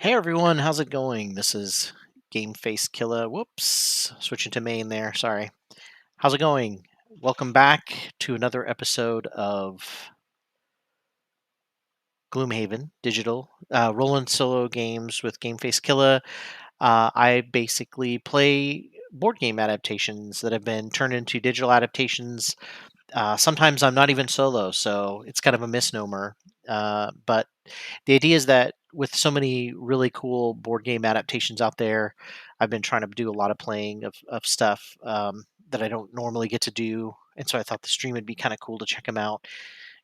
Hey everyone, how's it going? This is Game Face Killer. Whoops, switching to main there. Sorry. How's it going? Welcome back to another episode of Gloomhaven Digital, rolling solo games with Game Face Killer. I basically play board game adaptations that have been turned into digital adaptations. Sometimes I'm not even solo, so it's kind of a misnomer. But the idea is that with so many really cool board game adaptations out there, I've been trying to do a lot of playing of stuff that I don't normally get to do. And so I thought the stream would be kind of cool to check them out.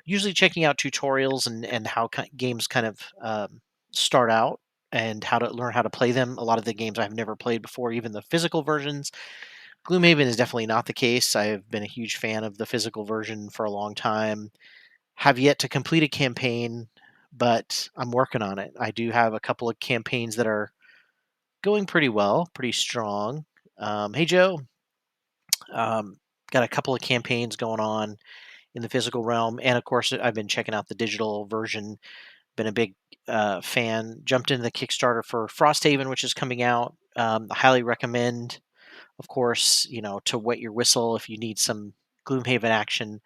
Usually checking out tutorials and how games kind of start out and how to learn how to play them. A lot of the games I've never played before, even the physical versions. Gloomhaven is definitely not the case. I've been a huge fan of the physical version for a long time. Have yet to complete a campaign, but I'm working on it. I do have a couple of campaigns that are going pretty well, pretty strong. Hey, Joe. Um, got a couple of campaigns going on in the physical realm. And of course, I've been checking out the digital version. Been a big fan. Jumped into the Kickstarter for Frosthaven, which is coming out. I highly recommend, of course, to wet your whistle if you need some Gloomhaven action.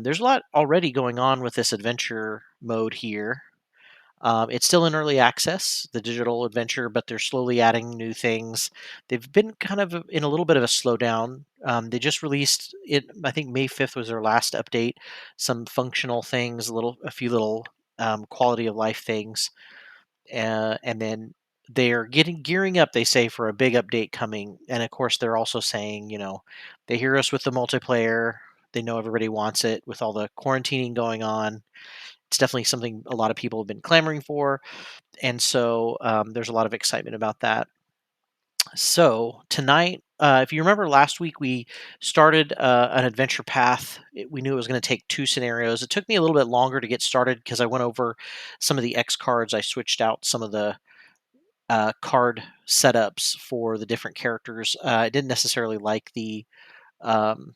There's a lot already going on with this adventure mode here. It's still in early access, the digital adventure, but they're slowly adding new things. They've been kind of in a little bit of a slowdown. They just released it. I think May 5th was their last update. Some functional things, a few little quality of life things, and then they're getting gearing up. They say for a big update coming, and of course they're also saying, they hear us with the multiplayer. They know everybody wants it with all the quarantining going on. It's definitely something a lot of people have been clamoring for, and so there's a lot of excitement about that. So tonight, if you remember last week, we started an adventure path. We knew it was going to take two scenarios. It took me a little bit longer to get started because I went over some of the X cards. I switched out some of the card setups for the different characters. I didn't necessarily like um,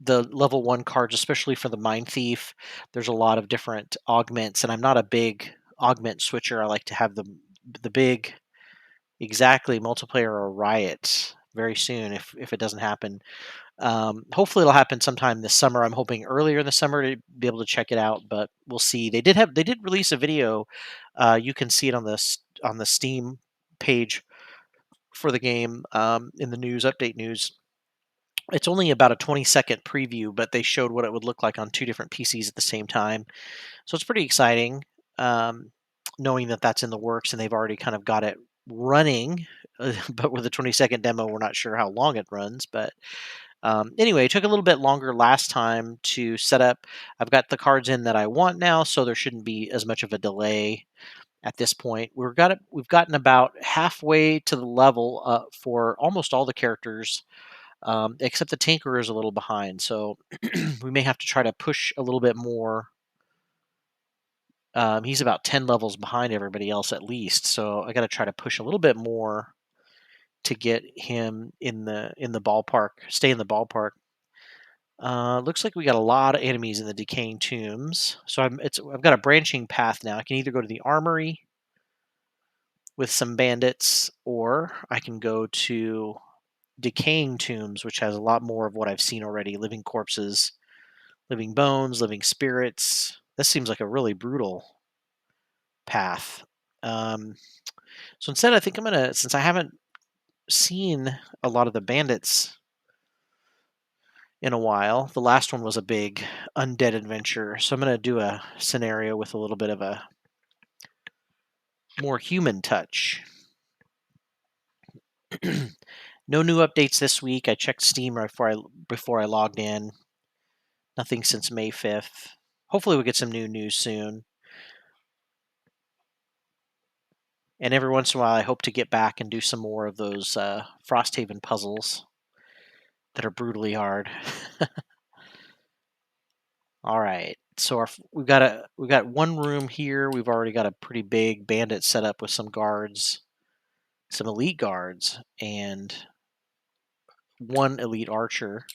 the level one cards, especially for the Mind Thief. There's a lot of different augments, and I'm not a big augment switcher. I like to have the big exactly multiplayer or riot very soon if it doesn't happen. Hopefully it'll happen sometime this summer. I'm hoping earlier in the summer to be able to check it out, but we'll see. They did release a video. You can see it on on the Steam page for the game in the news update news. It's only about a 20-second preview, but they showed what it would look like on two different PCs at the same time. So it's pretty exciting, um, knowing that that's in the works and they've already kind of got it running. But with a 20-second demo, we're not sure how long it runs. But anyway, it took a little bit longer last time to set up. I've got the cards in that I want now, so there shouldn't be as much of a delay at this point. We've gotten about halfway to the level for almost all the characters, except the Tinkerer is a little behind. So we may have to try to push a little bit more. He's about 10 levels behind everybody else at least, so I got to try to push a little bit more to get him in the ballpark, stay in the ballpark. Looks like we got a lot of enemies in the decaying tombs. So I've got a branching path now. I can either go to the armory with some bandits, or I can go to decaying tombs, which has a lot more of what I've seen already: living corpses, living bones, living spirits. This seems like a really brutal path. Um, so instead, I think I'm gonna, since I haven't seen a lot of the bandits in a while. The last one was a big undead adventure, so I'm going to do a scenario with a little bit of a more human touch. No new updates this week. I checked Steam right before I logged in. Nothing since May 5th. Hopefully, we'll get some new news soon. And every once in a while, I hope to get back and do some more of those Frosthaven puzzles that are brutally hard. All right. So we've got one room here. We've already got a pretty big bandit set up with some guards, some elite guards, and one elite archer.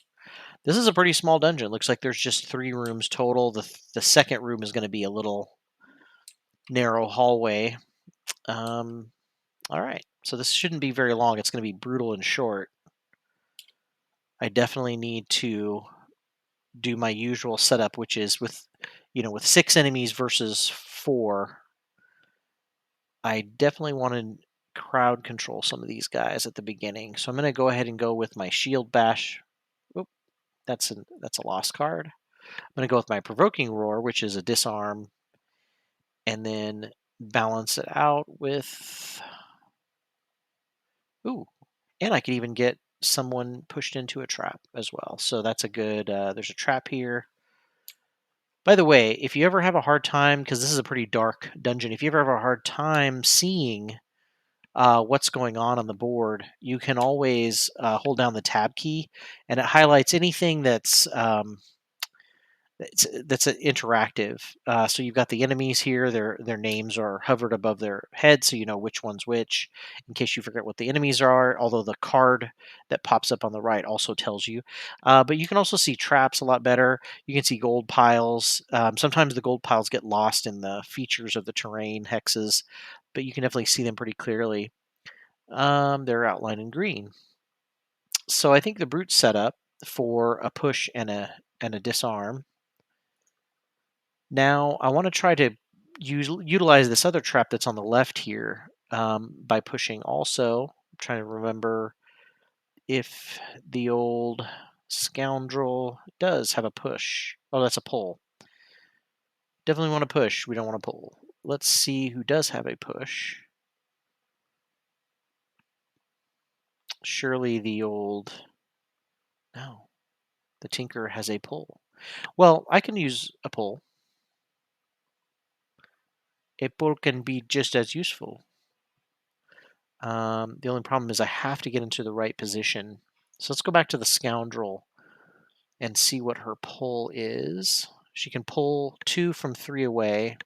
This is a pretty small dungeon. Looks like there's just 3 rooms total. The second room is going to be a little narrow hallway. All right. So this shouldn't be very long. It's going to be brutal and short. I definitely need to do my usual setup, which is with 6 enemies versus 4. I definitely want to crowd control some of these guys at the beginning. So I'm going to go ahead and go with my shield bash. Oop, that's a lost card. I'm going to go with my provoking roar, which is a disarm, and then balance it out with ooh, and I could even get someone pushed into a trap as well. So that's a good. There's a trap here. By the way, if you ever have a hard time, because this is a pretty dark dungeon, if you ever have a hard time seeing what's going on the board, you can always hold down the tab key, and it highlights anything that's interactive. So you've got the enemies here; their names are hovered above their head, so you know which one's which. In case you forget what the enemies are, although the card that pops up on the right also tells you. But you can also see traps a lot better. You can see gold piles. Sometimes the gold piles get lost in the features of the terrain hexes, but you can definitely see them pretty clearly. They're outlined in green. So I think the brute's set up for a push and a disarm. Now I want to try to utilize this other trap that's on the left here by pushing. Also, I'm trying to remember if the old scoundrel does have a push. Oh, that's a pull. Definitely want to push. We don't want to pull. Let's see who does have a push. Surely the old. No, the tinker has a pull. Well, I can use a pull. A pull can be just as useful. The only problem is I have to get into the right position. So let's go back to the scoundrel and see what her pull is. She can pull 2 from 3 away.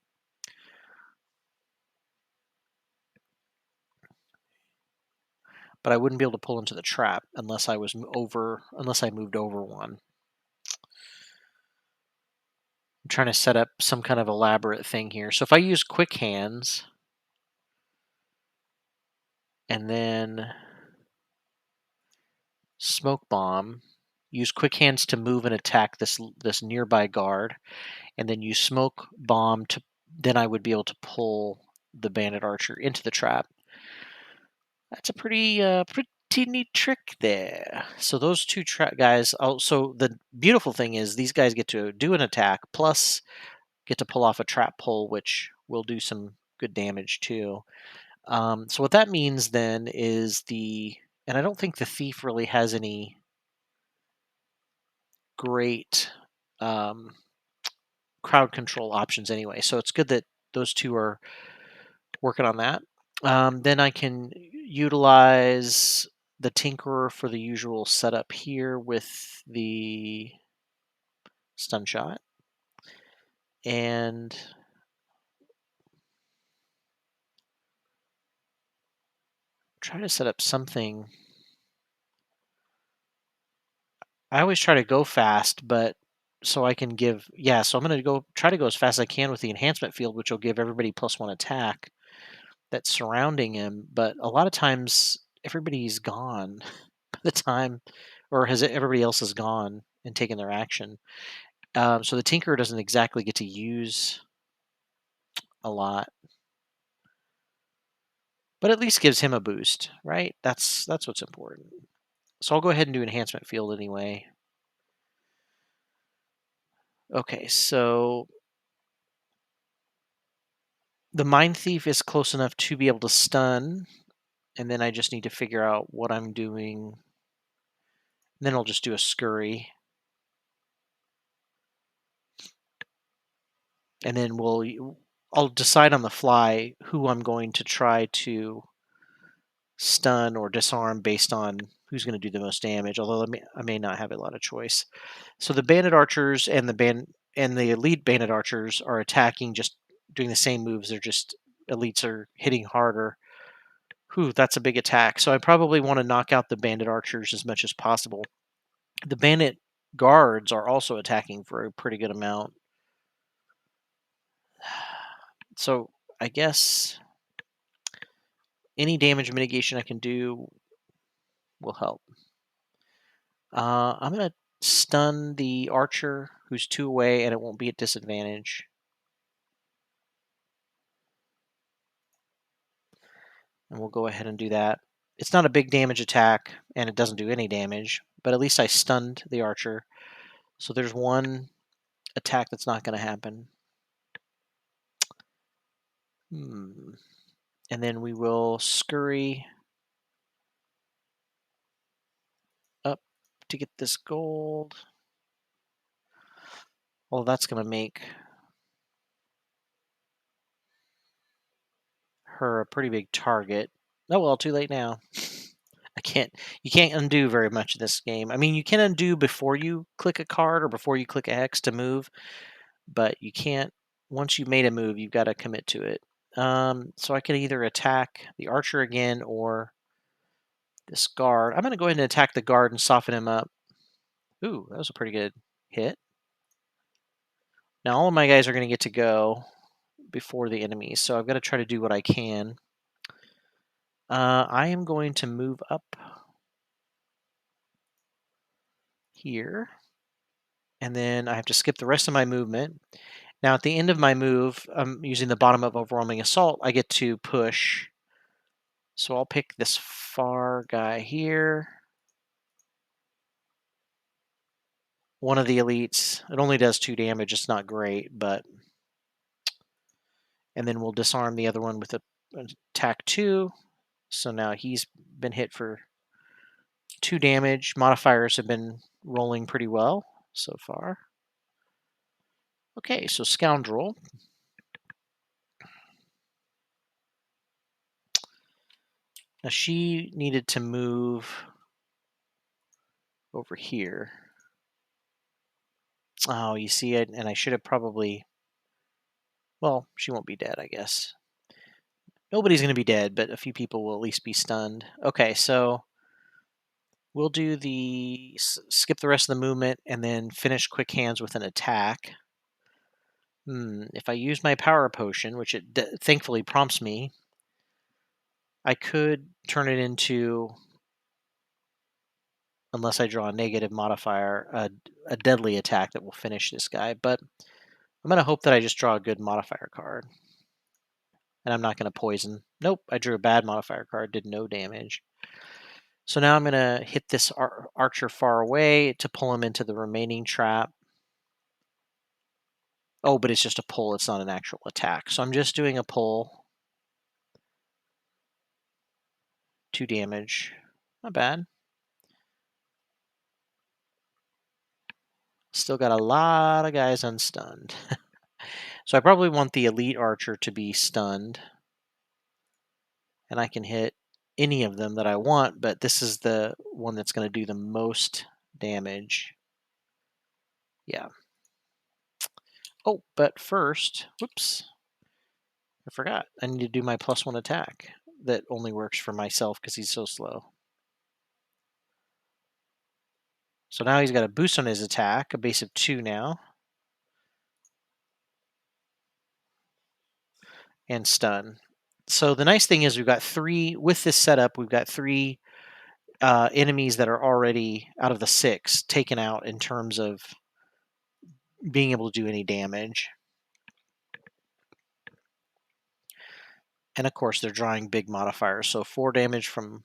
But I wouldn't be able to pull into the trap unless I moved over one. I'm trying to set up some kind of elaborate thing here. So if I use quick hands and then smoke bomb, use quick hands to move and attack this nearby guard, and then use smoke bomb to then I would be able to pull the bandit archer into the trap. That's a pretty neat trick there. So those two trap guys. Also, the beautiful thing is these guys get to do an attack plus get to pull off a trap pull, which will do some good damage too. So what that means then is and I don't think the thief really has any great um, crowd control options anyway. So it's good that those two are working on that. Then I can utilize the Tinkerer for the usual setup here with the stun shot. And try to set up something. I always try to go fast, but so I can so I'm going to try to go as fast as I can with the enhancement field, which will give everybody +1 attack that's surrounding him. But a lot of times everybody's gone by the time, or everybody else is gone and taken their action. So the Tinkerer doesn't exactly get to use a lot, but at least gives him a boost, right? That's what's important. So I'll go ahead and do enhancement field anyway. Okay, so the Mind Thief is close enough to be able to stun, and then I just need to figure out what I'm doing. And then I'll just do a scurry. And then I'll decide on the fly who I'm going to try to stun or disarm based on who's going to do the most damage, although I may not have a lot of choice. So the bandit archers and the elite bandit archers are attacking, just doing the same moves. They're just elites are hitting harder. Whew, that's a big attack. So I probably want to knock out the bandit archers as much as possible. The bandit guards are also attacking for a pretty good amount. So I guess Any damage mitigation I can do will help. I'm going to stun the archer who's 2 away, and it won't be at disadvantage. And we'll go ahead and do that. It's not a big damage attack, and it doesn't do any damage, but at least I stunned the archer. So there's one attack that's not going to happen. And then we will scurry up to get this gold. Well, that's going to make her a pretty big target. Oh well, too late now. You can't undo very much in this game. I mean, you can undo before you click a card or before you click a hex to move, but you can't, once you've made a move, you've got to commit to it. So I can either attack the archer again or this guard. I'm going to go ahead and attack the guard and soften him up. Ooh, that was a pretty good hit. Now all of my guys are going to get to go before the enemies, so I've got to try to do what I can. I am going to move up here, and then I have to skip the rest of my movement. Now at the end of my move, I'm using the bottom of overwhelming assault. I get to push, so I'll pick this far guy here. One of the elites. It only does 2 damage. It's not great, but... And then we'll disarm the other one with an attack 2. So now he's been hit for 2 damage. Modifiers have been rolling pretty well so far. Okay, so Scoundrel. Now she needed to move over here. Oh, you see it, and I should have probably... Well, she won't be dead, I guess. Nobody's going to be dead, but a few people will at least be stunned. Okay, so we'll do the... skip the rest of the movement and then finish quick hands with an attack. If I use my power potion, which it thankfully prompts me, I could turn it into, unless I draw a negative modifier, a deadly attack that will finish this guy. But I'm going to hope that I just draw a good modifier card. And I'm not going to poison. Nope, I drew a bad modifier card, did no damage. So now I'm going to hit this archer far away to pull him into the remaining trap. Oh, but it's just a pull. It's not an actual attack. So I'm just doing a pull. 2 damage. Not bad. Still got a lot of guys unstunned. So I probably want the elite archer to be stunned. And I can hit any of them that I want, but this is the one that's going to do the most damage. Yeah. Oh, but first, whoops. I forgot. I need to do my +1 attack. That only works for myself because he's so slow. So now he's got a boost on his attack, a base of 2 now. And stun. So the nice thing is we've got 3, with this setup, we've got 3 enemies that are already out of the 6 taken out in terms of being able to do any damage. And of course, they're drawing big modifiers. So 4 damage from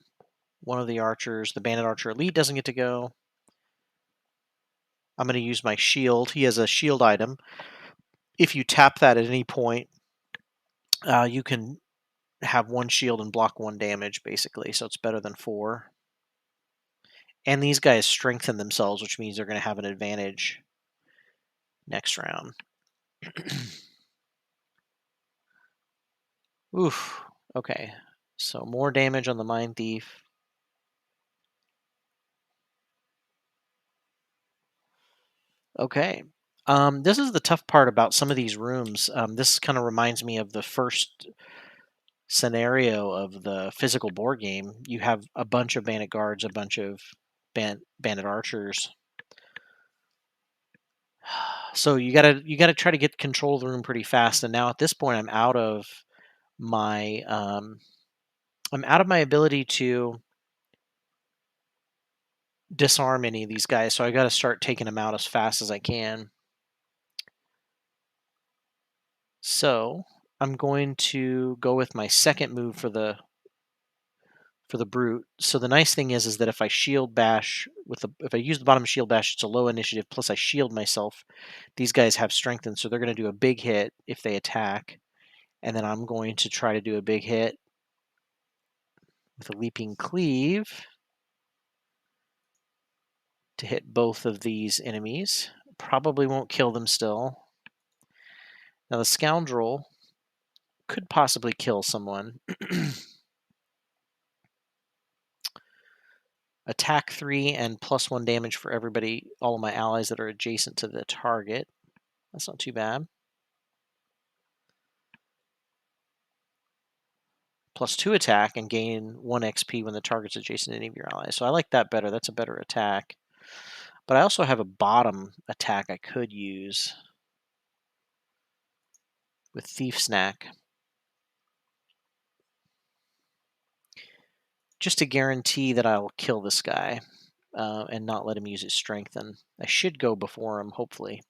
one of the archers. The Bandit Archer Elite doesn't get to go. I'm going to use my shield. He has a shield item. If you tap that at any point, you can have 1 shield and block 1 damage, basically. So it's better than 4. And these guys strengthen themselves, which means they're going to have an advantage next round. Oof. Okay. So more damage on the Mind Thief. Okay. This is the tough part about some of these rooms. This kind of reminds me of the first scenario of the physical board game. You have a bunch of bandit guards, a bunch of bandit archers. So you gotta try to get control of the room pretty fast. And now at this point, I'm out of my I'm out of my ability to disarm any of these guys, so I got to start taking them out as fast as I can. So I'm going to go with my second move for the brute. So the nice thing is that if I shield bash if I use the bottom shield bash, it's a low initiative. Plus I shield myself. These guys have strengthened, so they're going to do a big hit if they attack, and then I'm going to try to do a big hit with a leaping cleave to hit both of these enemies. Probably won't kill them still. Now the scoundrel could possibly kill someone. Attack 3 and +1 damage for everybody, all of my allies that are adjacent to the target. That's not too bad. +2 attack and gain 1 XP when the target's adjacent to any of your allies. So I like that better. That's a better attack. But I also have a bottom attack I could use with Thief Snack, just to guarantee that I'll kill this guy and not let him use his strengthen. I should go before him, hopefully.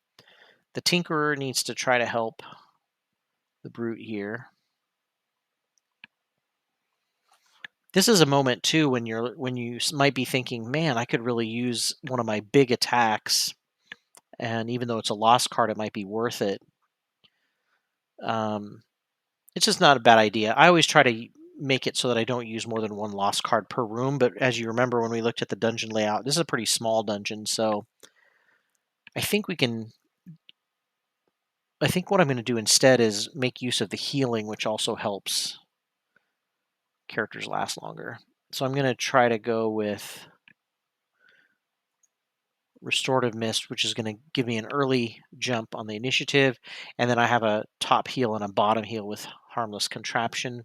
The Tinkerer needs to try to help the Brute here. This is a moment too when you might be thinking, man, I could really use one of my big attacks, and even though it's a lost card, it might be worth it. It's just not a bad idea. I always try to make it so that I don't use more than one lost card per room, but as you remember when we looked at the dungeon layout, this is a pretty small dungeon, so I think what I'm going to do instead is make use of the healing, which also helps characters last longer. So I'm going to try to go with Restorative Mist, which is going to give me an early jump on the initiative, and then I have a top heal and a bottom heal with Harmless Contraption.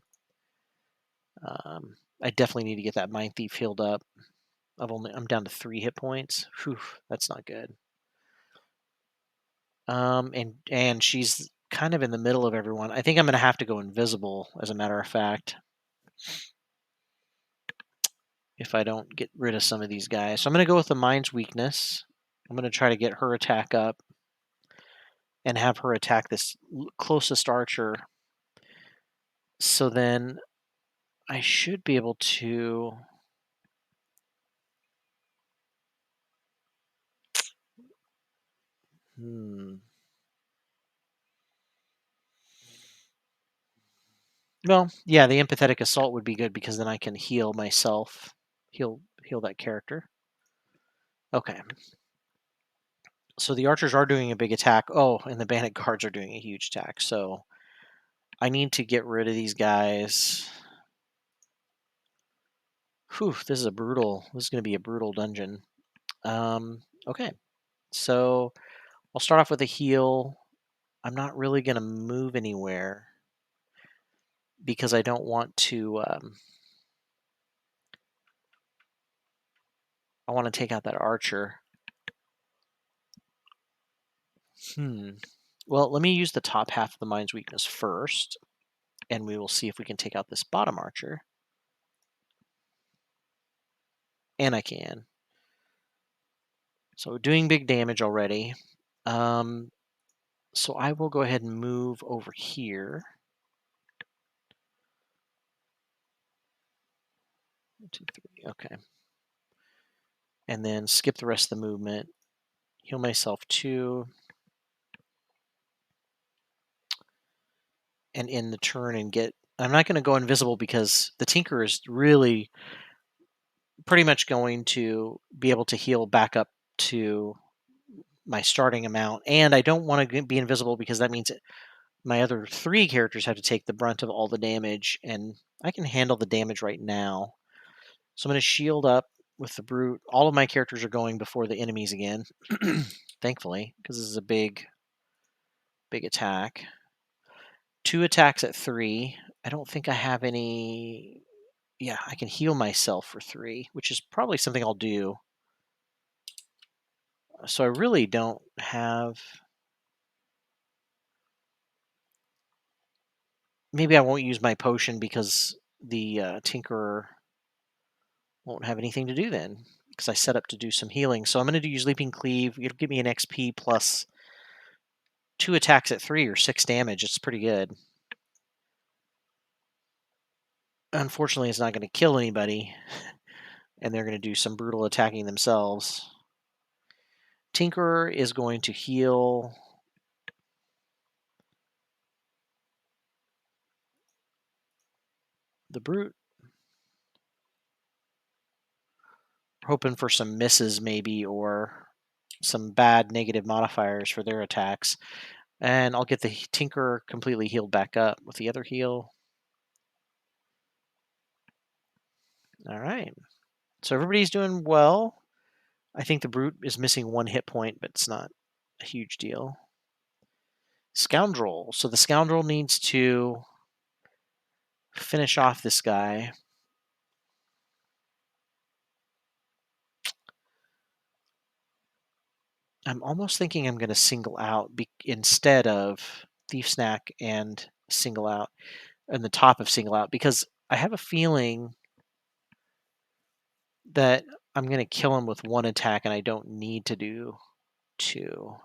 I definitely need to get that Mind Thief healed up. I'm down to 3 hit points. Whew, that's not good. And she's kind of in the middle of everyone. I think I'm going to have to go invisible, as a matter of fact, if I don't get rid of some of these guys. So I'm going to go with the Mind's Weakness. I'm going to try to get her attack up and have her attack this closest archer. So then I should be able to... Well, yeah, the Empathetic Assault would be good because then I can heal myself. Heal that character. Okay. So the archers are doing a big attack. Oh, and the bandit guards are doing a huge attack. So I need to get rid of these guys. Whew, this is going to be a brutal dungeon. Okay. So I'll start off with a heal. I'm not really going to move anywhere because I don't want to... I want to take out that archer. Well, let me use the top half of the Mind's Weakness first, and we will see if we can take out this bottom archer. And I can. So we're doing big damage already. So I will go ahead and move over here. 1, 2, 3. Okay. And then skip the rest of the movement. Heal myself 2. And end the turn and get... I'm not going to go invisible because the Tinker is really pretty much going to be able to heal back up to my starting amount. And I don't want to be invisible because that means my other 3 characters have to take the brunt of all the damage, and I can handle the damage right now. So I'm going to shield up with the Brute. All of my characters are going before the enemies again, thankfully, because this is a big attack. 2 attacks at 3. I don't think I have any... Yeah, I can heal myself for 3, which is probably something I'll do. So I really don't have... Maybe I won't use my potion because the Tinkerer won't have anything to do then, because I set up to do some healing. So I'm going to use Leaping Cleave. It'll give me an XP plus 2 attacks at 3 or 6 damage. It's pretty good. Unfortunately, it's not going to kill anybody, and they're going to do some brutal attacking themselves. Tinkerer is going to heal the Brute. Hoping for some misses maybe, or some bad negative modifiers for their attacks. And I'll get the Tinkerer completely healed back up with the other heal. All right. So everybody's doing well. I think the Brute is missing 1 hit point, but it's not a huge deal. Scoundrel. So the Scoundrel needs to finish off this guy. I'm almost thinking I'm going to single out instead of Thief Snack and single out, and the top of single out, because I have a feeling that I'm going to kill him with 1 attack and I don't need to do 2.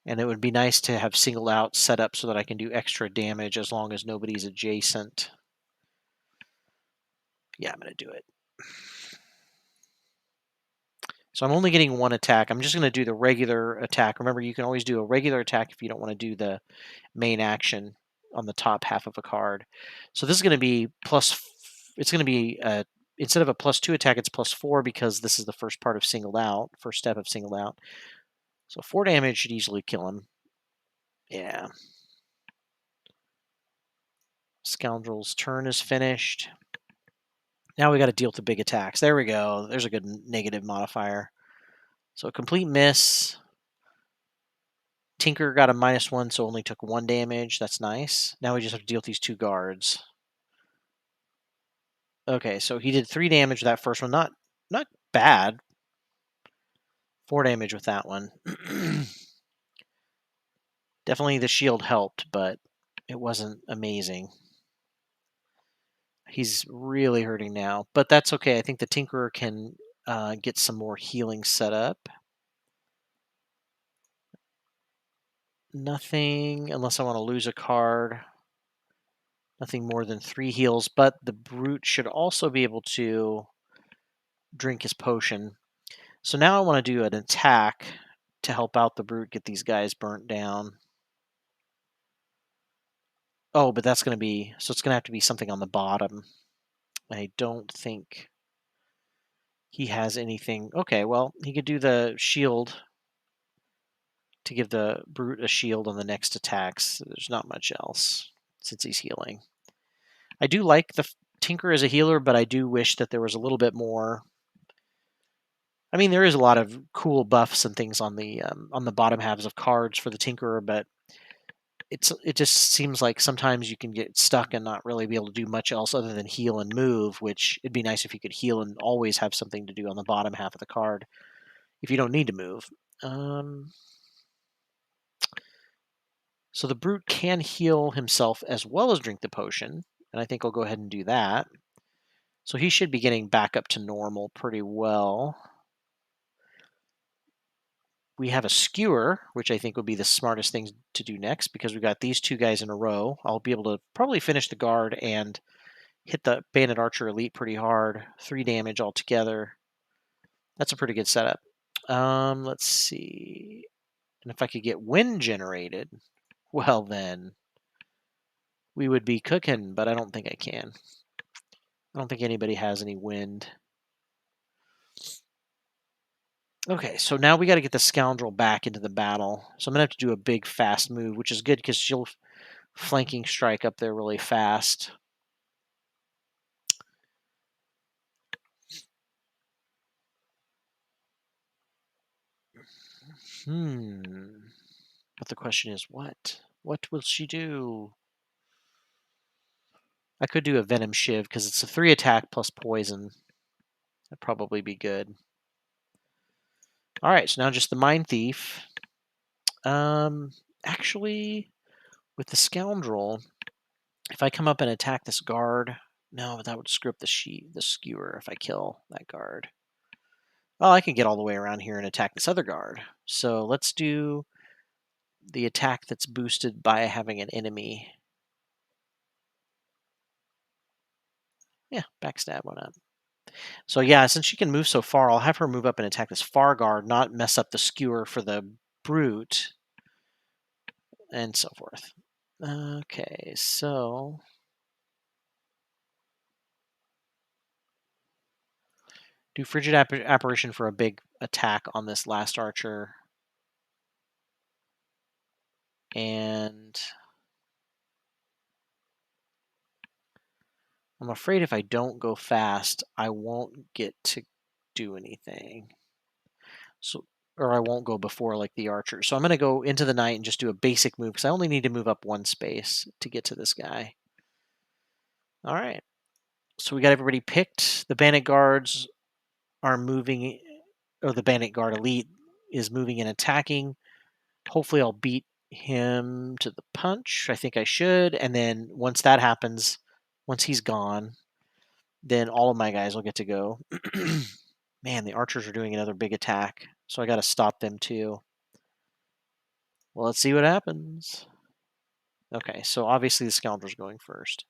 And it would be nice to have single out set up so that I can do extra damage as long as nobody's adjacent. Yeah, I'm going to do it. So I'm only getting 1 attack. I'm just going to do the regular attack. Remember, you can always do a regular attack if you don't want to do the main action on the top half of a card. So this is going to be it's going to be, instead of a +2 attack, it's +4 because this is the first part of singled out, first step of singled out. So 4 damage should easily kill him. Yeah. Scoundrel's turn is finished. Now we got to deal with the big attacks. There we go. There's a good negative modifier. So a complete miss. Tinker got a -1, so only took 1 damage. That's nice. Now we just have to deal with these 2 guards. Okay, so he did 3 damage with that first one. Not bad. 4 damage with that one. Definitely the shield helped, but it wasn't amazing. He's really hurting now, but that's okay. I think the Tinkerer can get some more healing set up. Nothing, unless I want to lose a card. Nothing more than 3 heals, but the Brute should also be able to drink his potion. So now I want to do an attack to help out the Brute, get these guys burnt down. Oh, but that's going to be, so it's going to have to be something on the bottom. I don't think he has anything. Okay, well, he could do the shield to give the Brute a shield on the next attacks. There's not much else since he's healing. I do like the Tinker as a healer, but I do wish that there was a little bit more. I mean, there is a lot of cool buffs and things on the bottom halves of cards for the Tinkerer, but it just seems like sometimes you can get stuck and not really be able to do much else other than heal and move, which it'd be nice if you could heal and always have something to do on the bottom half of the card if you don't need to move. So the Brute can heal himself as well as drink the potion, and I think I'll go ahead and do that. So he should be getting back up to normal pretty well. We have a Skewer, which I think would be the smartest thing to do next because we've got these 2 guys in a row. I'll be able to probably finish the guard and hit the Bandit Archer Elite pretty hard. 3 damage altogether. That's a pretty good setup. Let's see. And if I could get wind generated, well then, we would be cooking, but I don't think I can. I don't think anybody has any wind. Okay, so now we got to get the Scoundrel back into the battle. So I'm going to have to do a big, fast move, which is good because she'll flanking strike up there really fast. But the question is, what? What will she do? I could do a Venom Shiv because it's a 3 attack plus poison. That'd probably be good. All right, so now just the Mind Thief. Actually, with the Scoundrel, If I come up and attack this guard, no, that would screw up the skewer if I kill that guard. Well, I can get all the way around here and attack this other guard. So let's do the attack that's boosted by having an enemy. Yeah, backstab, why not? So yeah, since she can move so far, I'll have her move up and attack this far guard, not mess up the skewer for the brute, and so forth. Okay, so do Frigid Apparition for a big attack on this last archer. And I'm afraid if I don't go fast, I won't get to do anything. So, or I won't go before like the archer. So I'm going to go into the night and just do a basic move because I only need to move up one space to get to this guy. All right. So we got everybody picked. The Bandit guards are moving, or the Bandit guard elite is moving and attacking. Hopefully I'll beat him to the punch. I think I should. And then once that happens, once he's gone, then all of my guys will get to go. Man, the archers are doing another big attack, so I got to stop them too. Well, let's see what happens. Okay, so obviously the Scoundrel's going first.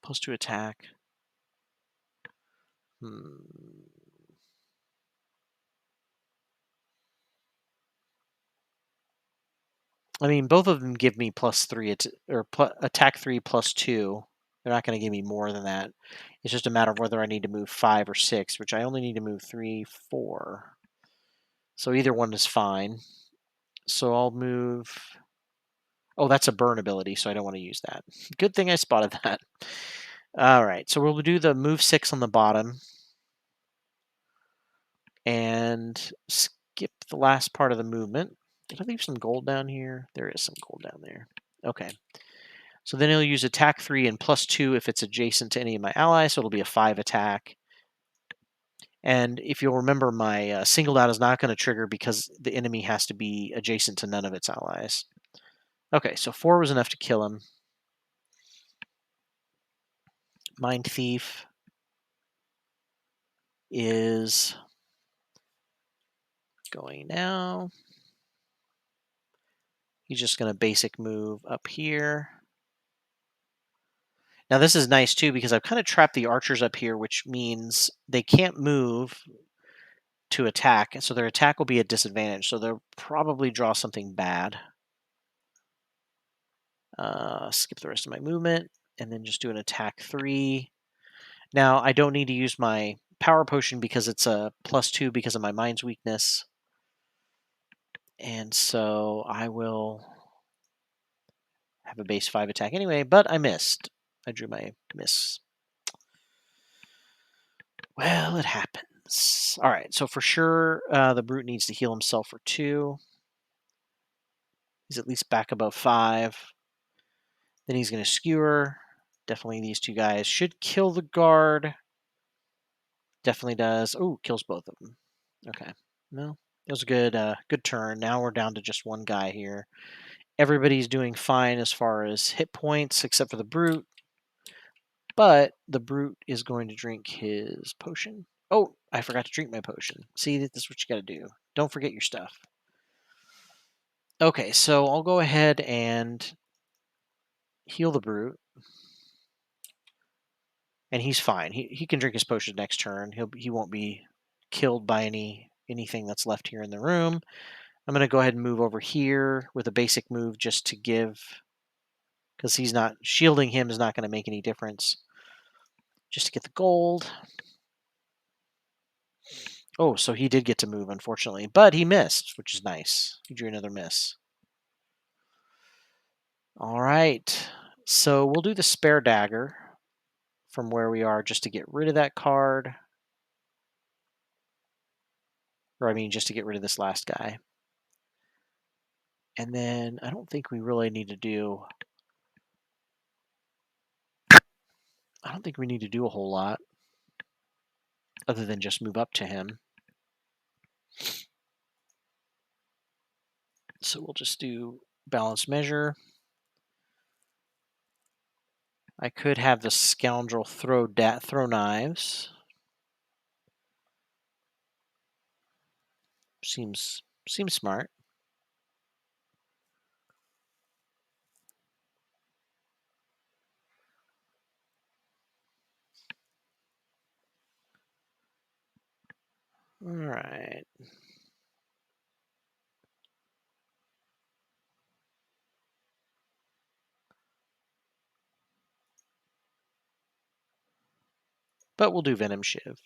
+2 attack. I mean, both of them give me +3, or attack 3 +2. They're not going to give me more than that. It's just a matter of whether I need to move 5 or 6, which I only need to move 3, 4. So either one is fine. So I'll move. Oh, that's a burn ability, so I don't want to use that. Good thing I spotted that. All right, so we'll do the move 6 on the bottom and skip the last part of the movement. Did I leave some gold down here? There is some gold down there. Okay. So then he'll use attack 3 and +2 if it's adjacent to any of my allies, so it'll be a 5 attack. And if you'll remember, my singled out is not going to trigger because the enemy has to be adjacent to none of its allies. Okay, so 4 was enough to kill him. Mind Thief is going now. He's just going to basic move up here. Now this is nice too because I've kind of trapped the archers up here, which means they can't move to attack, so their attack will be at disadvantage. So they'll probably draw something bad. Skip the rest of my movement and then just do an attack 3. Now I don't need to use my power potion because it's a +2 because of my mind's weakness. And so I will have a base 5 attack anyway, but I missed. I drew my miss. Well, it happens. All right, so for sure, the brute needs to heal himself for 2. He's at least back above 5. Then he's going to skewer. Definitely these two guys should kill the guard. Definitely does. Oh, kills both of them. Okay. No, it was a good turn. Now we're down to just one guy here. Everybody's doing fine as far as hit points, except for the brute. But the brute is going to drink his potion. Oh, I forgot to drink my potion. See, this is what you got to do. Don't forget your stuff. Okay, so I'll go ahead and heal the brute. And he's fine. He can drink his potion next turn. He won't be killed by anything that's left here in the room. I'm going to go ahead and move over here with a basic move just to give, because he's not shielding him is not going to make any difference. Just to get the gold. Oh, so he did get to move, unfortunately, but he missed, which is nice. He drew another miss. All right, so we'll do the spare dagger from where we are just to get rid of that card. Or I mean, just to get rid of this last guy. And then I don't think we really need to do... I don't think we need to do a whole lot other than just move up to him. So we'll just do balanced measure. I could have the Scoundrel throw knives. Seems smart. All right. But we'll do Venom Shiv.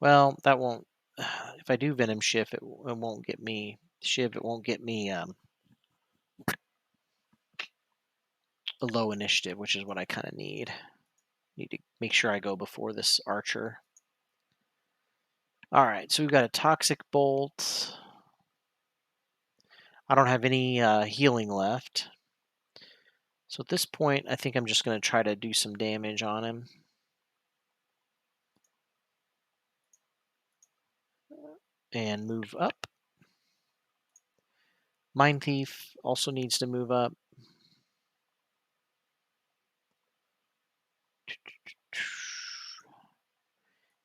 Well, that won't. If I do Venom Shiv, it won't get me It won't get me a low initiative, which is what I kind of need. Need to make sure I go before this archer. All right, so we've got a Toxic Bolt. I don't have any healing left. So at this point, I think I'm just going to try to do some damage on him. And move up. Mind Thief also needs to move up.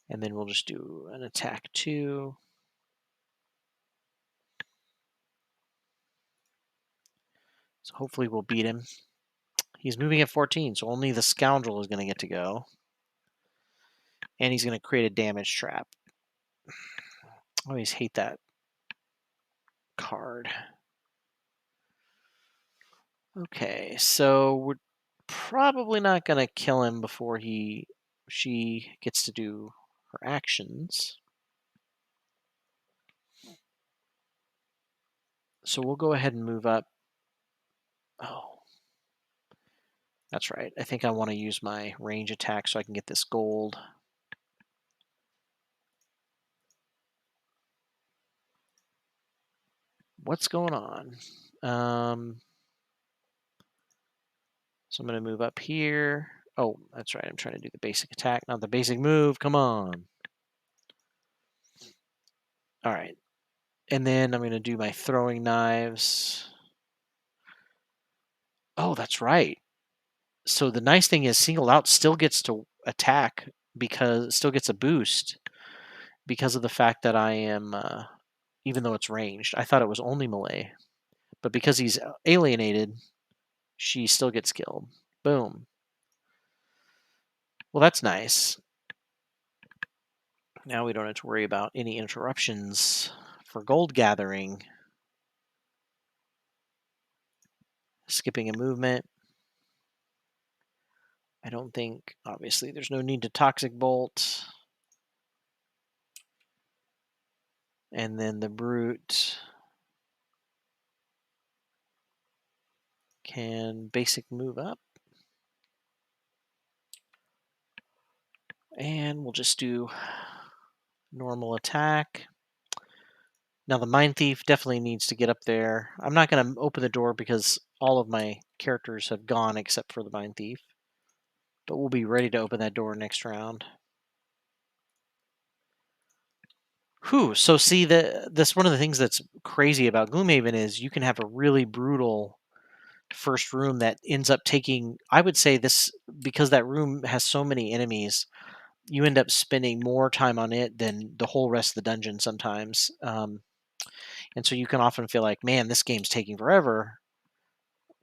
And then we'll just do an attack 2. So hopefully we'll beat him. He's moving at 14, so only the Scoundrel is going to get to go. And he's going to create a damage trap. I always hate that card. Okay, so we're probably not going to kill him before she gets to do her actions. So we'll go ahead and move up. Oh, that's right. I think I want to use my range attack so I can get this gold. What's going on? So I'm going to move up here. Oh, that's right. I'm trying to do the basic attack, not the basic move. Come on. All right. And then I'm going to do my throwing knives. Oh, that's right. So the nice thing is Singled Out still gets to attack because it still gets a boost because of the fact that I am, even though it's ranged, I thought it was only melee. But because he's alienated, she still gets killed. Boom. Well, that's nice. Now we don't have to worry about any interruptions for gold gathering. Skipping a movement. I don't think, obviously, there's no need to Toxic Bolt. And then the Brute can basic move up. And we'll just do normal attack. Now the Mind Thief definitely needs to get up there. I'm not going to open the door because all of my characters have gone except for the Mind Thief. But we'll be ready to open that door next round. Whew, so see, this one of the things that's crazy about Gloomhaven is you can have a really brutal first room that ends up taking, I would say this, because that room has so many enemies, you end up spending more time on it than the whole rest of the dungeon sometimes. And so you can often feel like, man, this game's taking forever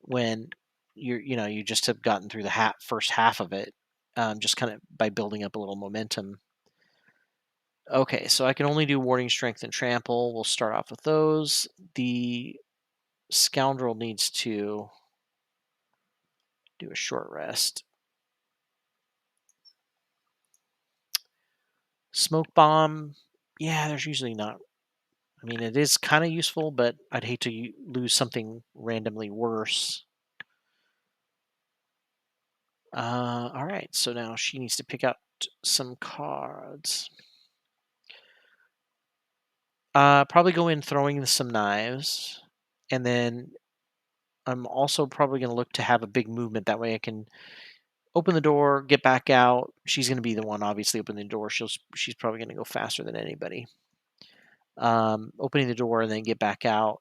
when you just have gotten through the first half of it, just kind of by building up a little momentum. Okay, so I can only do Warding, Strength, and Trample. We'll start off with those. The Scoundrel needs to do a short rest. Smoke Bomb, yeah, there's usually not. I mean, it is kind of useful, but I'd hate to lose something randomly worse. All right, so now she needs to pick out some cards. Probably go in throwing some knives, and then I'm also probably going to look to have a big movement. That way I can open the door, get back out. She's going to be the one, obviously, opening the door. She's probably going to go faster than anybody. Opening the door and then get back out.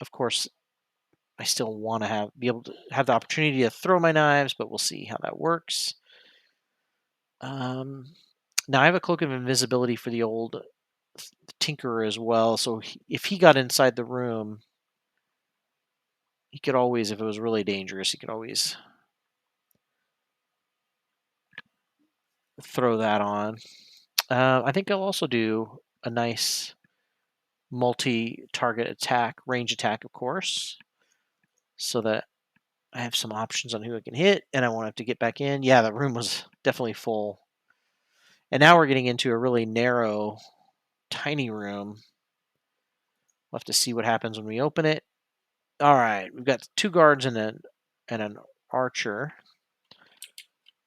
Of course, I still want to be able to have the opportunity to throw my knives, but we'll see how that works. Now I have a cloak of invisibility for the old Tinkerer as well, so if he got inside the room, he could always, if it was really dangerous, he could always throw that on. I think I'll also do a nice multi-target attack, range attack, of course, so that I have some options on who I can hit, and I won't have to get back in. Yeah, the room was definitely full. And now we're getting into a really narrow, tiny room. We'll have to see what happens when we open it. All right, we've got 2 guards and an archer.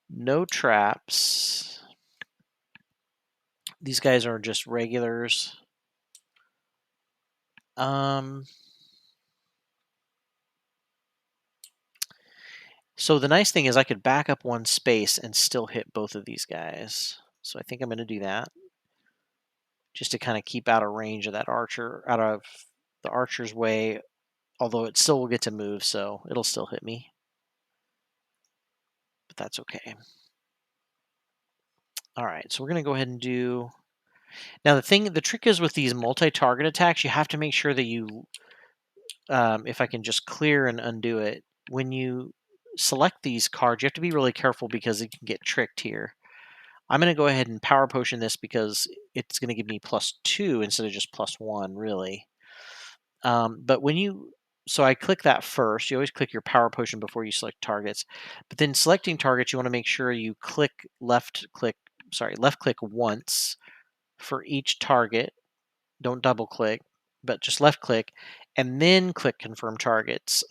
No traps. These guys are just regulars. So the nice thing is I could back up 1 space and still hit both of these guys. So I think I'm going to do that, just to kind of keep out of range of that archer, out of the archer's way, although it still will get to move, so it'll still hit me. But that's okay. All right, so we're going to go ahead and do... Now the trick is with these multi-target attacks, you have to make sure that you, if I can just clear and undo it, when you select these cards, you have to be really careful because you can get tricked here. I'm going to go ahead and power potion this because it's going to give me +2 instead of just +1, really. But when you... So I click that first. You always click your power potion before you select targets. But then selecting targets, you want to make sure you left click once for each target. Don't double click, but just left click, and then click confirm targets.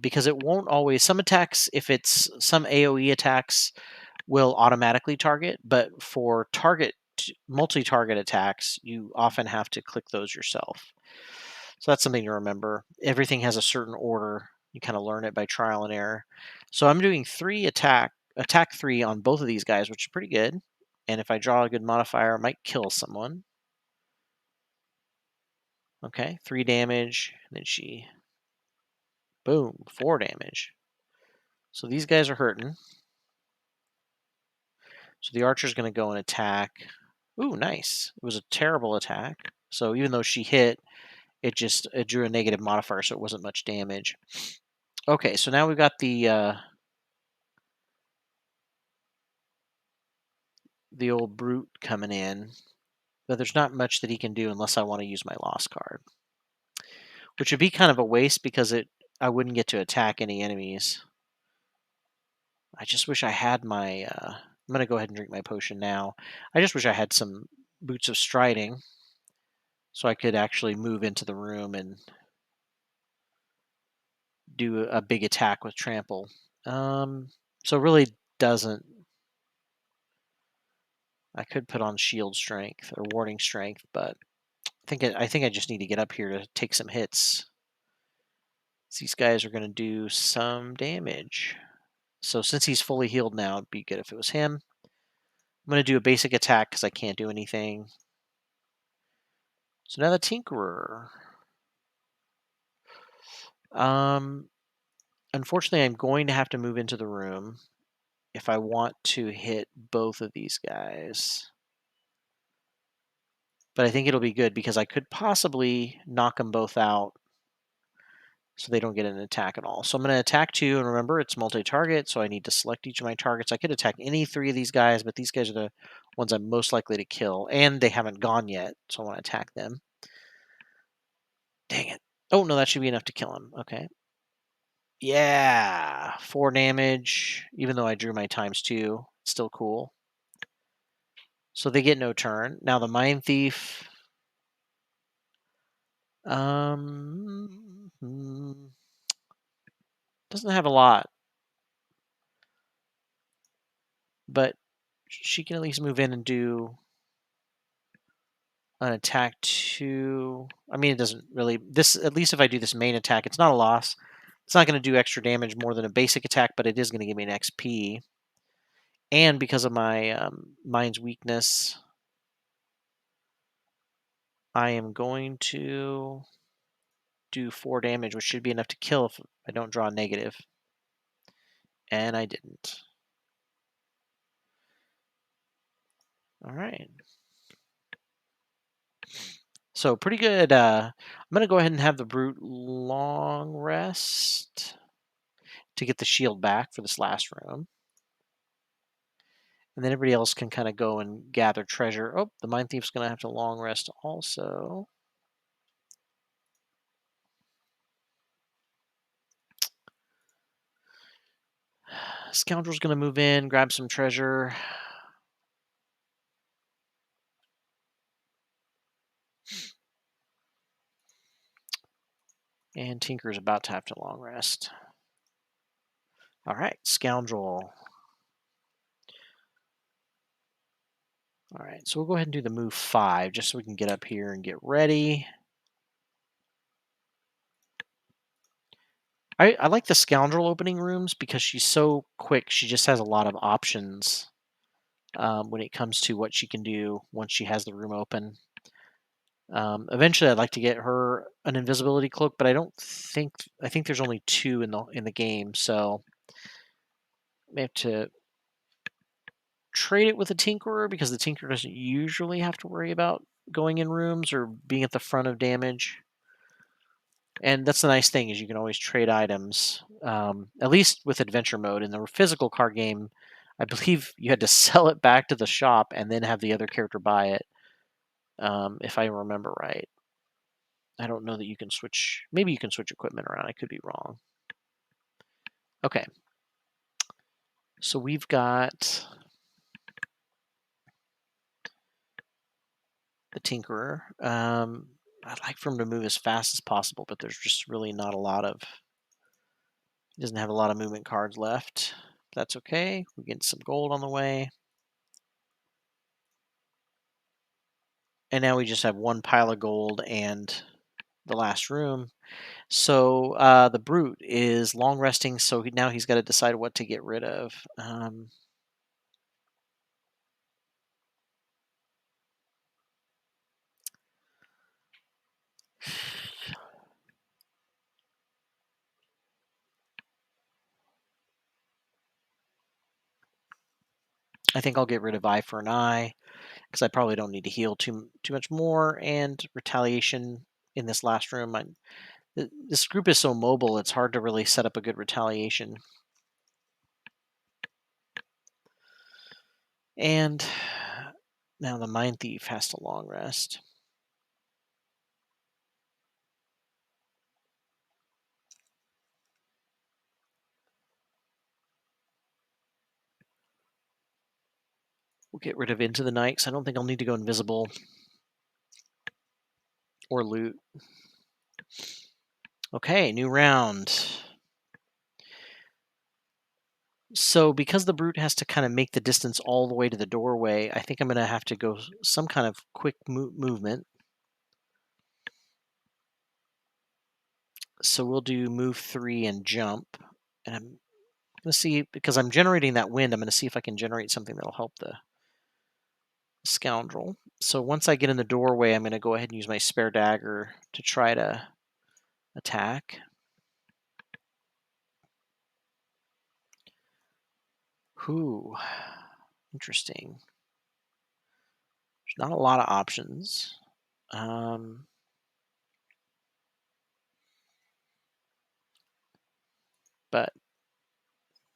Because it won't always... Some attacks, if it's some AoE attacks, will automatically target, but for multi-target attacks, you often have to click those yourself. So that's something to remember. Everything has a certain order. You kind of learn it by trial and error. So I'm doing 3 attack 3 on both of these guys, which is pretty good. And if I draw a good modifier, I might kill someone. Okay, 3 damage. And then she... Boom, 4 damage. So these guys are hurting. So the archer's going to go and attack. Ooh, nice. It was a terrible attack. So even though she hit, it drew a negative modifier, so it wasn't much damage. Okay, so now we've got the old brute coming in. But there's not much that he can do unless I want to use my lost card. Which would be kind of a waste because I wouldn't get to attack any enemies. I just wish I had my... I'm going to go ahead and drink my potion now. I just wish I had some boots of striding so I could actually move into the room and do a big attack with trample. So it really doesn't... I could put on shield strength or warding strength, but I think I just need to get up here to take some hits. These guys are going to do some damage. So since he's fully healed now, it'd be good if it was him. I'm going to do a basic attack because I can't do anything. So now the Tinkerer. Unfortunately, I'm going to have to move into the room if I want to hit both of these guys. But I think it'll be good because I could possibly knock them both out so they don't get an attack at all. So I'm going to attack 2, and remember, it's multi-target, so I need to select each of my targets. I could attack any 3 of these guys, but these guys are the ones I'm most likely to kill, and they haven't gone yet, so I want to attack them. Dang it. Oh, no, that should be enough to kill him. Okay. Yeah, 4 damage, even though I drew my ×2. Still cool. So they get no turn. Now the Mind Thief... doesn't have a lot. But she can at least move in and do an attack 2. I mean, it doesn't really... At least if I do this main attack, it's not a loss. It's not going to do extra damage more than a basic attack, but it is going to give me an XP. And because of my Mind's weakness, I am going to do 4 damage, which should be enough to kill I don't draw a negative. And I didn't. All right. So pretty good. I'm going to go ahead and have the Brute long rest to get the shield back for this last room. And then everybody else can kind of go and gather treasure. Oh, the Mind Thief's going to have to long rest also. Scoundrel's going to move in, grab some treasure. And Tinker's about to have to long rest. All right, Scoundrel. All right, so we'll go ahead and do the move 5 just so we can get up here and get ready. I like the Scoundrel opening rooms because she's so quick. She just has a lot of options when it comes to what she can do once she has the room open. Eventually, I'd like to get her an invisibility cloak, but I think there's only 2 in the game, so we have to trade it with a Tinkerer because the Tinkerer doesn't usually have to worry about going in rooms or being at the front of damage. And that's the nice thing is you can always trade items, at least with adventure mode. In the physical card game, I believe you had to sell it back to the shop and then have the other character buy it, if I remember right. I don't know that you can switch. Maybe you can switch equipment around. I could be wrong. Okay. So we've got the Tinkerer. I'd like for him to move as fast as possible, but there's just really not a lot of... He doesn't have a lot of movement cards left. That's okay. We get some gold on the way. And now we just have 1 pile of gold and the last room. So the Brute is long resting, so now he's got to decide what to get rid of. I think I'll get rid of Eye for an Eye because I probably don't need to heal too much more. And retaliation in this last room. This group is so mobile; it's hard to really set up a good retaliation. And now the Mind Thief has to long rest. We'll get rid of Into the Night because I don't think I'll need to go invisible or loot. Okay, new round. So because the Brute has to kind of make the distance all the way to the doorway, I think I'm going to have to go some kind of quick movement. So we'll do move 3 and jump. And I'm going to see, because I'm generating that wind, I'm going to see if I can generate something that'll help the Scoundrel. So once I get in the doorway, I'm going to go ahead and use my spare dagger to try to attack. Ooh, interesting. There's not a lot of options. But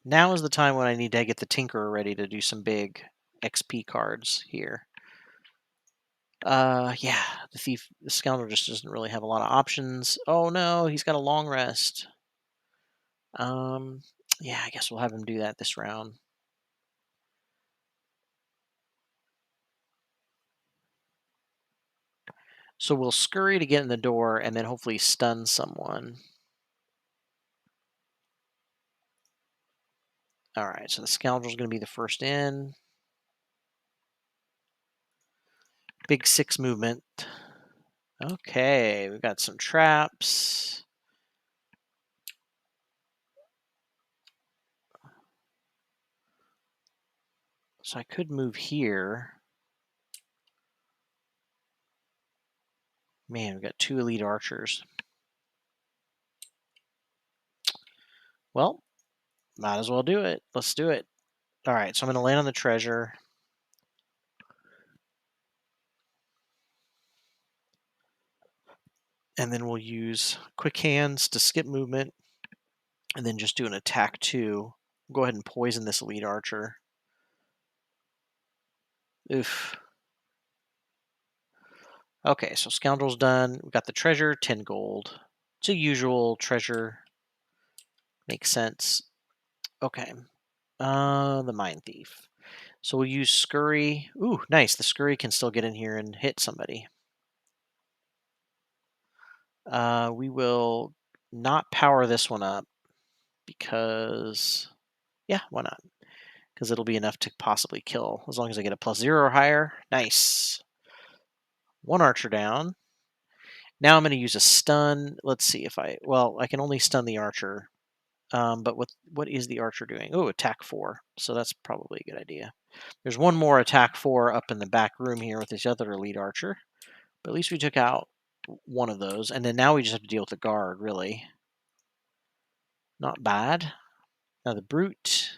now is the time when I need to get the Tinkerer ready to do some big XP cards here. Yeah, the Scoundrel just doesn't really have a lot of options. Oh no, he's got a long rest. Yeah, I guess we'll have him do that this round. So we'll scurry to get in the door and then hopefully stun someone. All right, so the Scoundrel's going to be the first in. Big 6 movement. Okay, we've got some traps. So I could move here. Man, we've got 2 elite archers. Well, might as well do it. Let's do it. All right, so I'm going to land on the treasure. And then we'll use quick hands to skip movement. And then just do an attack 2. Go ahead and poison this elite archer. Oof. Okay, so Scoundrel's done. We got the treasure, 10 gold. It's a usual treasure. Makes sense. Okay. The Mind Thief. So we'll use Scurry. Ooh, nice. The Scurry can still get in here and hit somebody. We will not power this one up because, yeah, why not? Because it'll be enough to possibly kill as long as I get a +0 or higher. Nice. 1 archer down. Now I'm going to use a stun. Let's see if I can only stun the archer. But what is the archer doing? Oh, attack 4. So that's probably a good idea. There's one more attack 4 up in the back room here with this other elite archer. But at least we took out one of those. And then now we just have to deal with the guard, really. Not bad. Now the brute.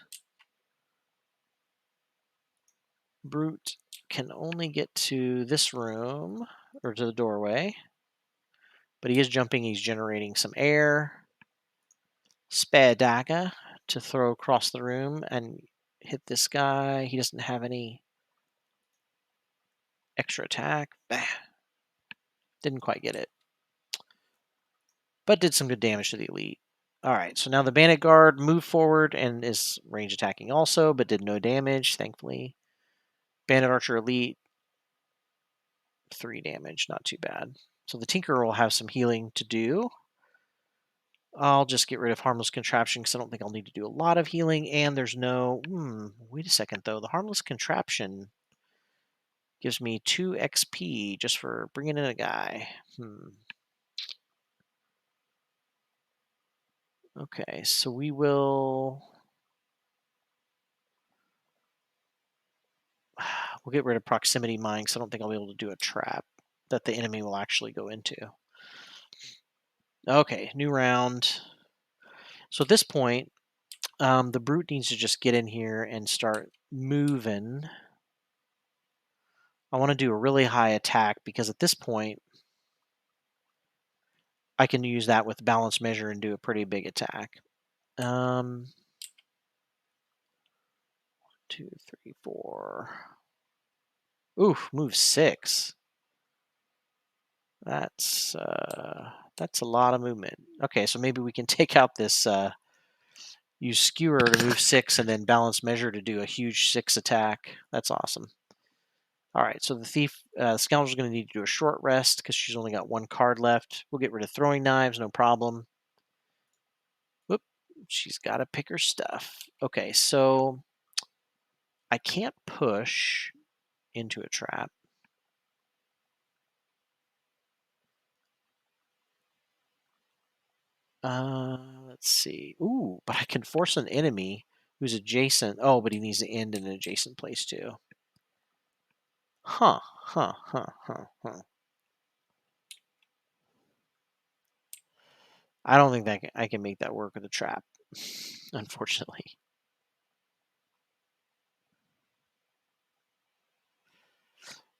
Brute can only get to this room, or to the doorway. But he is jumping, he's generating some air. Spare dagger to throw across the room and hit this guy. He doesn't have any extra attack. Bah. Didn't quite get it. But did some good damage to the elite. Alright, so now the Bandit Guard moved forward and is range attacking also, but did no damage, thankfully. Bandit Archer Elite, 3 damage, not too bad. So the Tinker will have some healing to do. I'll just get rid of Harmless Contraption because I don't think I'll need to do a lot of healing, and there's no... wait a second, though. The Harmless Contraption gives me 2 XP just for bringing in a guy. Okay, so we will... We'll get rid of Proximity Mine because I don't think I'll be able to do a trap that the enemy will actually go into. Okay, new round. So at this point, the Brute needs to just get in here and start moving. I want to do a really high attack because at this point, I can use that with Balance Measure and do a pretty big attack. 1, 2, 3, 4. Oof, move 6. That's a lot of movement. Okay, so maybe we can take out this use Skewer to move 6 and then Balance Measure to do a huge 6 attack. That's awesome. All right, so the Thief, Scoundrel's going to need to do a short rest because she's only got 1 card left. We'll get rid of Throwing Knives, no problem. Whoop, she's got to pick her stuff. Okay, so I can't push into a trap. Let's see. Ooh, but I can force an enemy who's adjacent. Oh, but he needs to end in an adjacent place too. Huh. I don't think that I can make that work with a trap, unfortunately.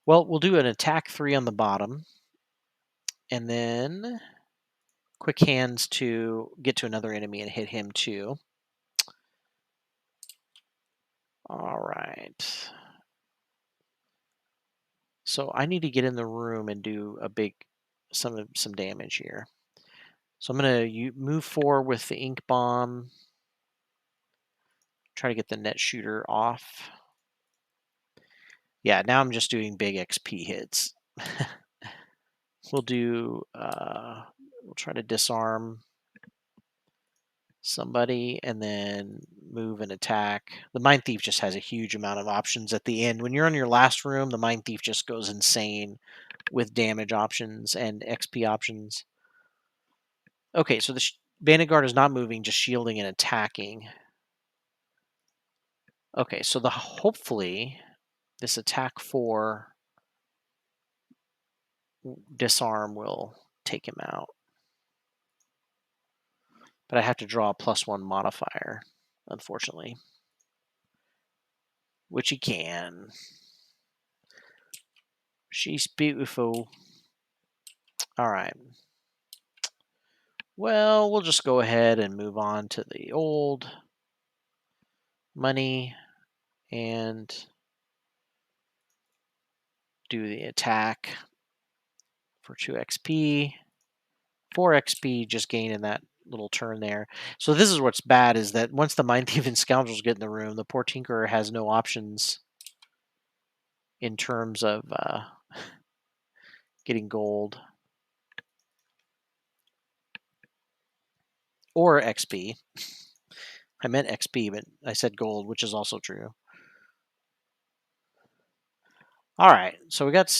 Well, we'll do an attack 3 on the bottom, and then quick hands to get to another enemy and hit him too. All right. So I need to get in the room and do a big some damage here. So I'm going to move forward with the ink bomb. Try to get the net shooter off. Yeah, now I'm just doing big XP hits. We'll do, we'll try to disarm somebody and then move and attack. The Mind Thief just has a huge amount of options at the end. When you're in your last room, the Mind Thief just goes insane with damage options and XP options. Okay, so the Bandit Guard is not moving, just shielding and attacking. Okay, so hopefully this attack 4 disarm will take him out. But I have to draw a +1 modifier, unfortunately. Which you can. She's beautiful. All right. Well, we'll just go ahead and move on to the old money and do the attack for 2 XP. 4 XP just gaining that little turn there. So this is what's bad, is that once the Mind Thief and Scoundrels get in the room, the poor Tinkerer has no options in terms of getting gold or XP. I meant XP, but I said gold, which is also true. All right, so we got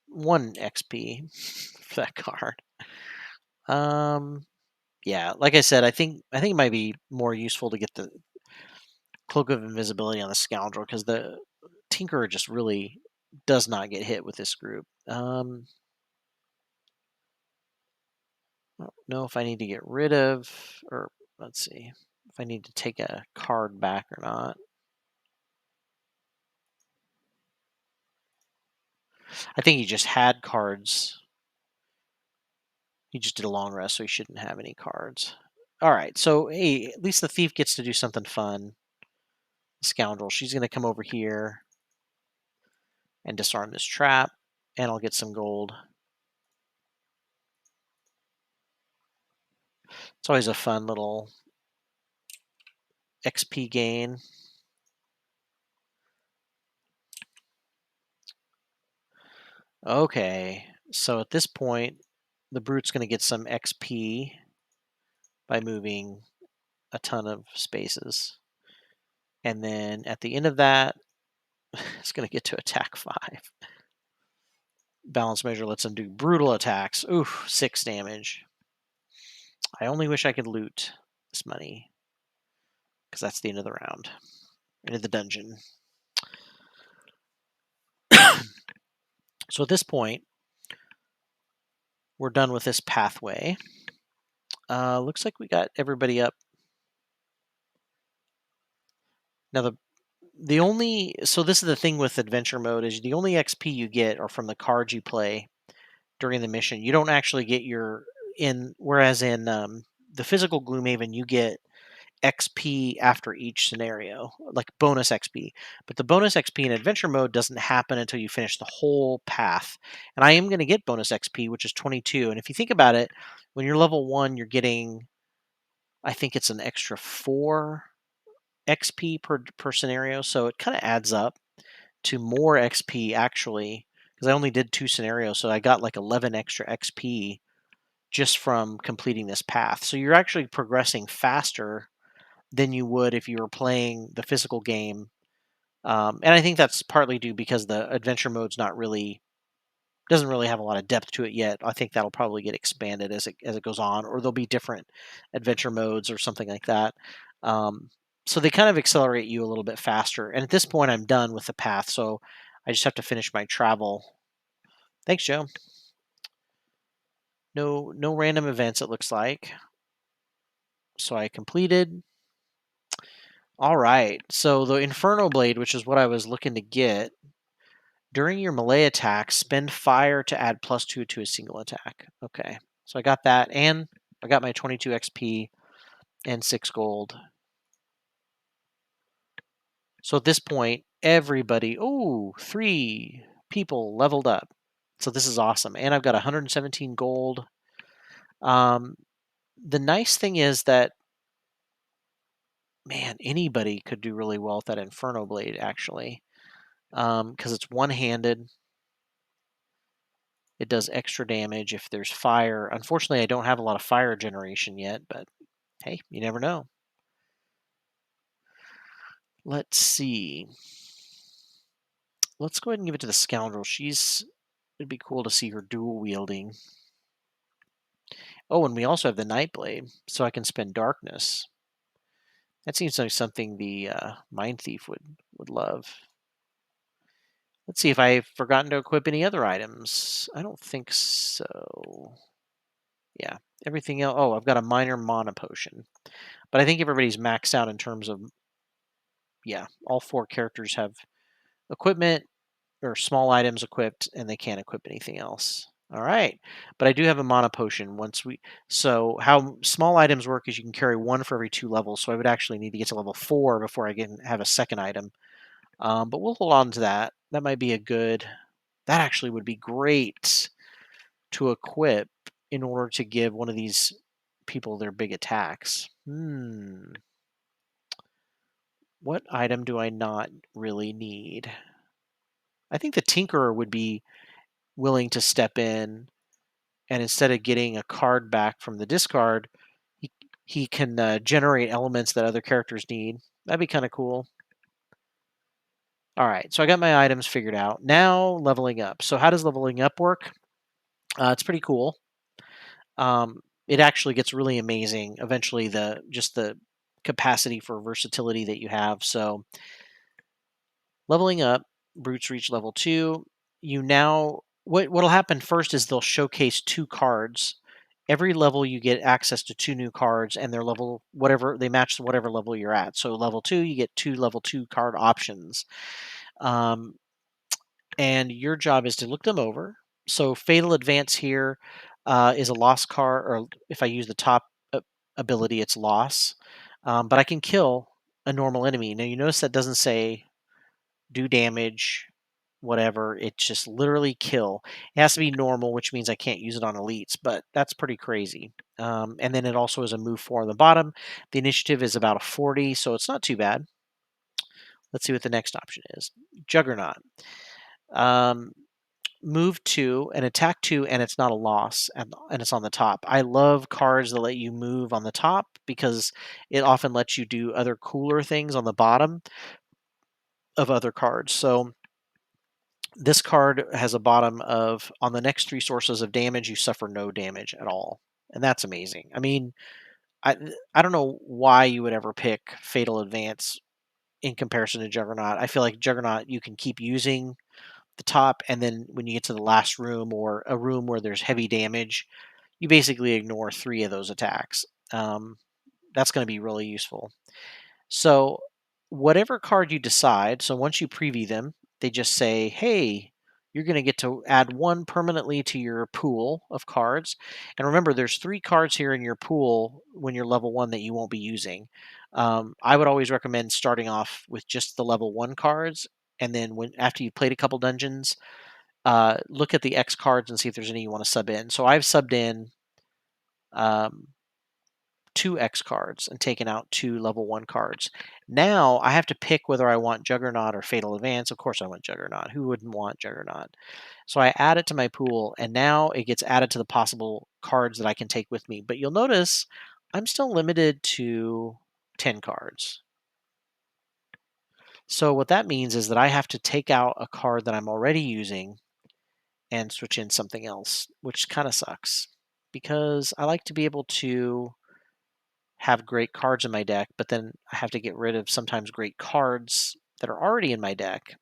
1 XP for that card. Yeah, like I said, I think it might be more useful to get the Cloak of Invisibility on the Scoundrel, because the Tinkerer just really does not get hit with this group. I don't know if I need to get rid of, or let's see, if I need to take a card back or not. I think he just had cards. He just did a long rest, so he shouldn't have any cards. All right, so hey, at least the thief gets to do something fun. The Scoundrel, she's going to come over here and disarm this trap, and I'll get some gold. It's always a fun little XP gain. Okay, so at this point, the Brute's going to get some XP by moving a ton of spaces. And then at the end of that, it's going to get to attack 5. Balance measure lets him do brutal attacks. Oof, 6 damage. I only wish I could loot this money, because that's the end of the round. Into the dungeon. So at this point, we're done with this pathway. Looks like we got everybody up. Now the only, so this is the thing with adventure mode, is the only XP you get are from the cards you play during the mission. You don't actually get whereas in the physical Gloomhaven, you get XP after each scenario, like bonus XP. But the bonus XP in adventure mode doesn't happen until you finish the whole path. And I am going to get bonus XP, which is 22. And if you think about it, when you're level 1, you're getting, I think it's an extra 4 XP per scenario. So it kind of adds up to more XP, actually, because I only did 2 scenarios. So I got like 11 extra XP just from completing this path. So you're actually progressing faster than you would if you were playing the physical game. And I think that's partly due because the adventure mode's doesn't really have a lot of depth to it yet. I think that'll probably get expanded as it goes on, or there'll be different adventure modes or something like that. So they kind of accelerate you a little bit faster. And at this point, I'm done with the path, so I just have to finish my travel. Thanks, Joe. No random events, it looks like. So I completed. All right. So the Infernal Blade, which is what I was looking to get, during your melee attack, spend fire to add +2 to a single attack. Okay. So I got that, and I got my 22 XP and 6 gold. So at this point, everybody, 3 people leveled up. So this is awesome. And I've got 117 gold. The nice thing is that, man, anybody could do really well with that Inferno Blade, actually, because it's one-handed. It does extra damage if there's fire. Unfortunately, I don't have a lot of fire generation yet, but hey, you never know. Let's see. Let's go ahead and give it to the Scoundrel. It'd be cool to see her dual wielding. Oh, and we also have the Nightblade, so I can spend darkness. That seems like something the Mind Thief would love. Let's see if I've forgotten to equip any other items. I don't think so. Yeah, everything else. Oh, I've got a minor mana potion, but I think everybody's maxed out in terms of, yeah, all 4 characters have equipment or small items equipped, and they can't equip anything else. All right, but I do have a mana potion. So how small items work is you can carry 1 for every 2 levels. So I would actually need to get to level 4 before I can have a second item. But we'll hold on to that. That might be a good. That actually would be great to equip in order to give one of these people their big attacks. What item do I not really need? I think the Tinkerer would be willing to step in, and instead of getting a card back from the discard, he, he can generate elements that other characters need. That'd be kind of cool. All right, so I got my items figured out. Now leveling up. So how does leveling up work? It's pretty cool. It actually gets really amazing eventually. The capacity for versatility that you have. So leveling up, brutes reach level 2. You now what'll happen first is they'll showcase 2 cards. Every level you get access to 2 new cards, and their level whatever they match whatever level you're at. So level 2, you get 2 level 2 card options. Um, and your job is to look them over. So Fatal Advance here is a loss card, or if I use the top ability, it's loss. But I can kill a normal enemy. Now you notice that doesn't say do damage, whatever. It's just literally kill. It has to be normal, which means I can't use it on elites, but that's pretty crazy. And then it also is a move 4 on the bottom. The initiative is about a 40, so it's not too bad. Let's see what the next option is. Juggernaut. Um, move 2 and attack 2, and it's not a loss, and it's on the top. I love cards that let you move on the top because it often lets you do other cooler things on the bottom of other cards. So this card has a bottom of on the next 3 sources of damage, you suffer no damage at all. And that's amazing. I mean, I I don't know why you would ever pick Fatal Advance in comparison to Juggernaut. I feel like Juggernaut you can keep using the top, and then when you get to the last room or a room where there's heavy damage, you basically ignore 3 of those attacks. Um, that's going to be really useful. So, whatever card you decide, so once you preview them, they just say, hey, you're going to get to add 1 permanently to your pool of cards. And remember, there's 3 cards here in your pool when you're level 1 that you won't be using. I would always recommend starting off with just the level 1 cards. And then after you've played a couple dungeons, look at the X cards and see if there's any you want to sub in. So I've subbed in um, 2 X cards and taken out 2 level 1 cards. Now I have to pick whether I want Juggernaut or Fatal Advance. Of course I want Juggernaut. Who wouldn't want Juggernaut? So I add it to my pool, and now it gets added to the possible cards that I can take with me. But you'll notice I'm still limited to 10 cards. So what that means is that I have to take out a card that I'm already using and switch in something else, which kind of sucks because I like to be able to have great cards in my deck, but then I have to get rid of sometimes great cards that are already in my deck.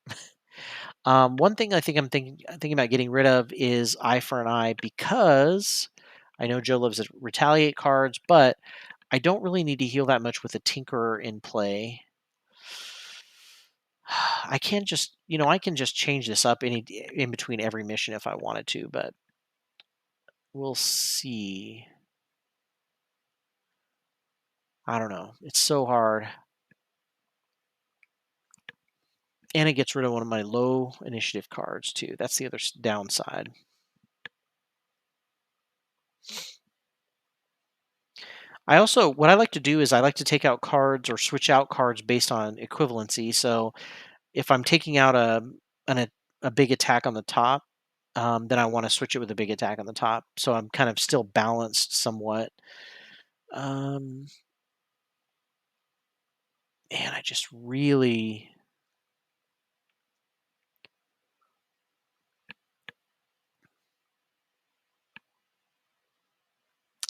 One thing I'm thinking about getting rid of is Eye for an Eye because I know Joe loves to retaliate cards, but I don't really need to heal that much with a Tinkerer in play. I can just, I can just change this up in between every mission if I wanted to, but we'll see. I don't know. It's so hard. And it gets rid of one of my low initiative cards, too. That's the other downside. What I like to do is I like to take out cards or switch out cards based on equivalency. So if I'm taking out a big attack on the top, then I want to switch it with a big attack on the top. So I'm kind of still balanced somewhat. Um, man, I just really.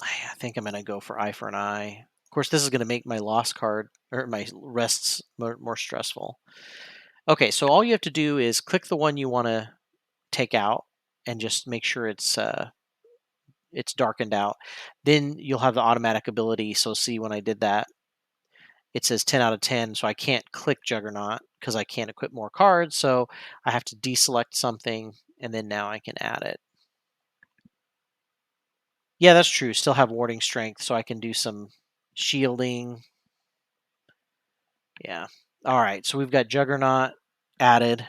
I think I'm going to go for Eye for an Eye. Of course, this is going to make my loss card or my rests more stressful. Okay, so all you have to do is click the one you want to take out and just make sure it's it's darkened out. Then you'll have the automatic ability. So see when I did that, it says 10 out of 10. So I can't click Juggernaut because I can't equip more cards. So I have to deselect something and then now I can add it. Yeah, that's true. Still have warding strength, so I can do some shielding. Yeah. All right. So we've got Juggernaut added.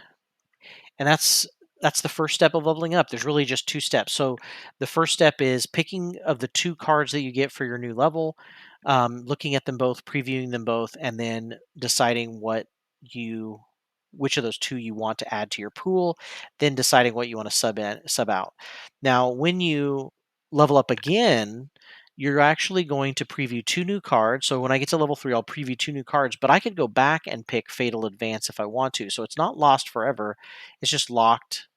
And that's the first step of leveling up. There's really just two steps. So the first step is picking of the two cards that you get for your new level, looking at them both, previewing them both, and then deciding which of those two you want to add to your pool, then deciding what you want to sub out. Now, when you level up again, you're actually going to preview two new cards. So when I get to level 3, I'll preview two new cards, but I could go back and pick Fatal Advance if I want to. So it's not lost forever. It's just locked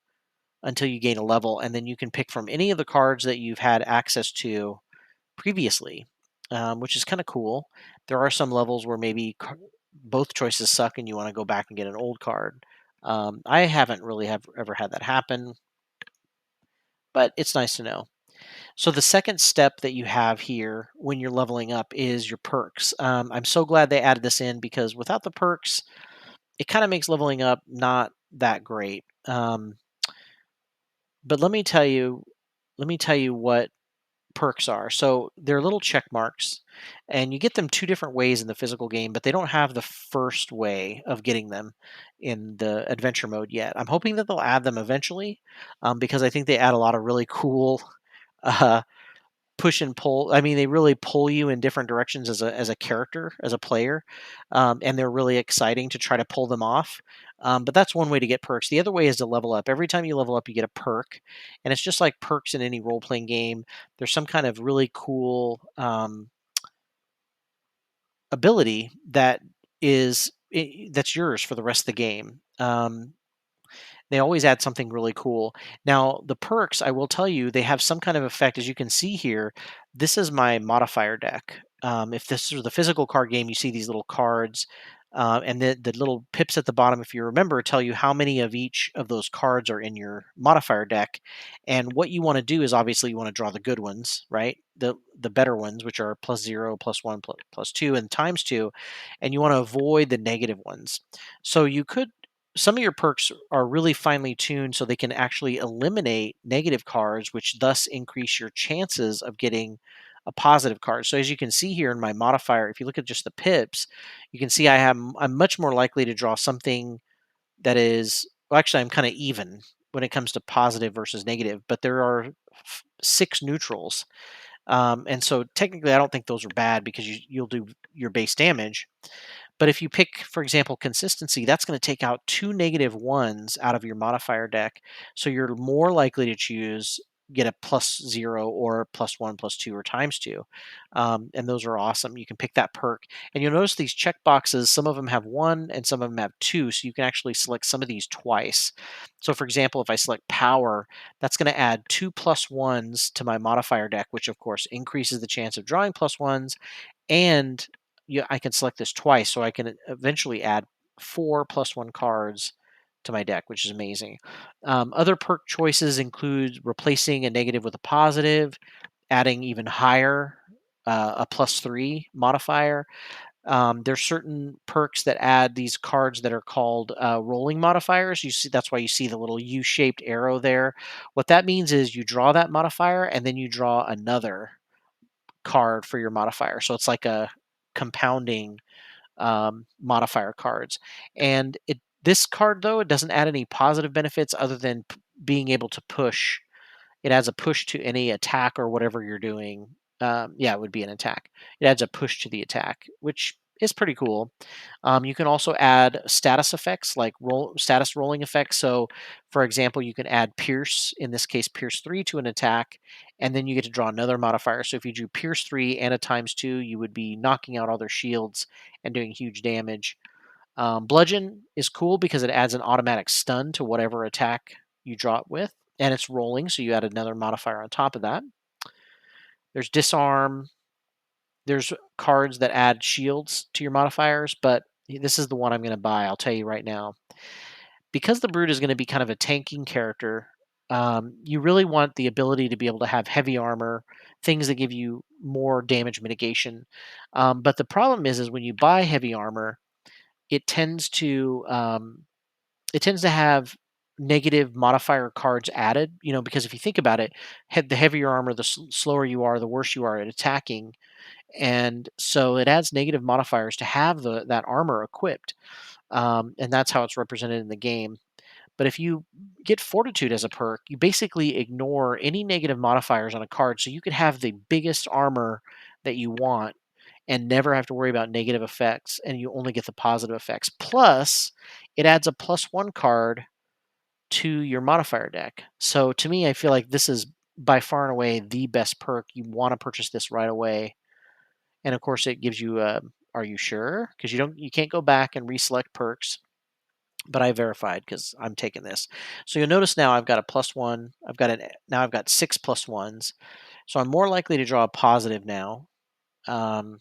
until you gain a level, and then you can pick from any of the cards that you've had access to previously, which is kind of cool. There are some levels where maybe both choices suck and you want to go back and get an old card. I haven't really ever had that happen, but it's nice to know. So the second step that you have here when you're leveling up is your perks. I'm so glad they added this in because without the perks, it kind of makes leveling up not that great. But let me tell you what perks are. So they're little check marks, and you get them two different ways in the physical game, but they don't have the first way of getting them in the adventure mode yet. I'm hoping that they'll add them eventually, because I think they add a lot of really cool uh, push and pull. I mean, they really pull you in different directions as a character, as a player, and they're really exciting to try to pull them off. But that's one way to get perks. The other way is to level up. Every time you level up, you get a perk, and it's just like perks in any role playing game. There's some kind of really cool ability that's yours for the rest of the game. They always add something really cool. Now, the perks, I will tell you, they have some kind of effect. As you can see here, this is my modifier deck. If this is the physical card game, you see these little cards, and the little pips at the bottom, if you remember, tell you how many of each of those cards are in your modifier deck. And what you want to do is obviously you want to draw the good ones, right? The better ones, which are +0, +1, +2, and ×2, and you want to avoid the negative ones. So you could some of your perks are really finely tuned so they can actually eliminate negative cards, which thus increase your chances of getting a positive card. So as you can see here in my modifier, if you look at just the pips, you can see I'm much more likely to draw something that is well, actually I'm kind of even when it comes to positive versus negative, but there are 6 neutrals. And so technically I don't think those are bad because you'll do your base damage. But if you pick, for example, consistency, that's going to take out 2 negative ones out of your modifier deck. So you're more likely to get a +0 or +1, +2, or ×2. And those are awesome. You can pick that perk. And you'll notice these check boxes, some of them have 1 and some of them have 2. So you can actually select some of these twice. So for example, if I select power, that's going to add 2 +1s to my modifier deck, which of course increases the chance of drawing +1s, and I can select this twice, so I can eventually add 4 +1 cards to my deck, which is amazing. Other perk choices include replacing a negative with a positive, adding even higher, a +3 modifier. There's certain perks that add these cards that are called rolling modifiers. You see, that's why you see the little U-shaped arrow there. What that means is you draw that modifier and then you draw another card for your modifier. So it's like a compounding modifier cards. And this card though it doesn't add any positive benefits other than being able to push. It adds a push to any attack or whatever you're doing. Yeah, it would be an attack. It adds a push to the attack, which is pretty cool. You can also add status effects like status rolling effects. So, for example, you can add Pierce, in this case, Pierce 3 to an attack, and then you get to draw another modifier. So, if you drew Pierce 3 and a ×2, you would be knocking out all their shields and doing huge damage. Bludgeon is cool because it adds an automatic stun to whatever attack you draw it with, and it's rolling, so you add another modifier on top of that. There's disarm. There's cards that add shields to your modifiers, but this is the one I'm going to buy. I'll tell you right now. Because the Brute is going to be kind of a tanking character, You really want the ability to be able to have heavy armor, things that give you more damage mitigation. But the problem is when you buy heavy armor, it tends to have negative modifier cards added. Because if you think about it, the heavier armor, the slower you are, the worse you are at attacking, and so it adds negative modifiers to have that armor equipped, and that's how it's represented in the game. But if you get Fortitude as a perk, you basically ignore any negative modifiers on a card, so you could have the biggest armor that you want and never have to worry about negative effects, and you only get the positive effects. Plus, it adds a +1 card to your modifier deck. So to me, I feel like this is by far and away the best perk. You want to purchase this right away, and of course, it gives you a "Are you sure?" Because you can't go back and reselect perks. But I verified because I'm taking this. So you'll notice now I've got a +1. Now I've got 6 +1s. So I'm more likely to draw a positive now, um,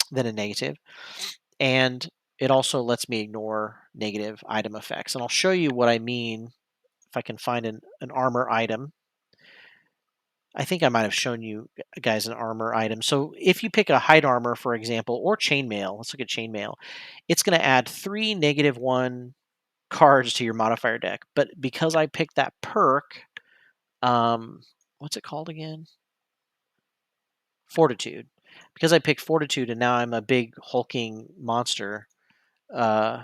than a negative, and it also lets me ignore negative item effects. And I'll show you what I mean if I can find an armor item. I think I might have shown you guys an armor item. So if you pick a hide armor, for example, or chainmail, let's look at chainmail. It's going to add 3 -1 cards to your modifier deck. But because I picked that perk, what's it called again? Fortitude. Because I picked Fortitude and now I'm a big hulking monster, uh,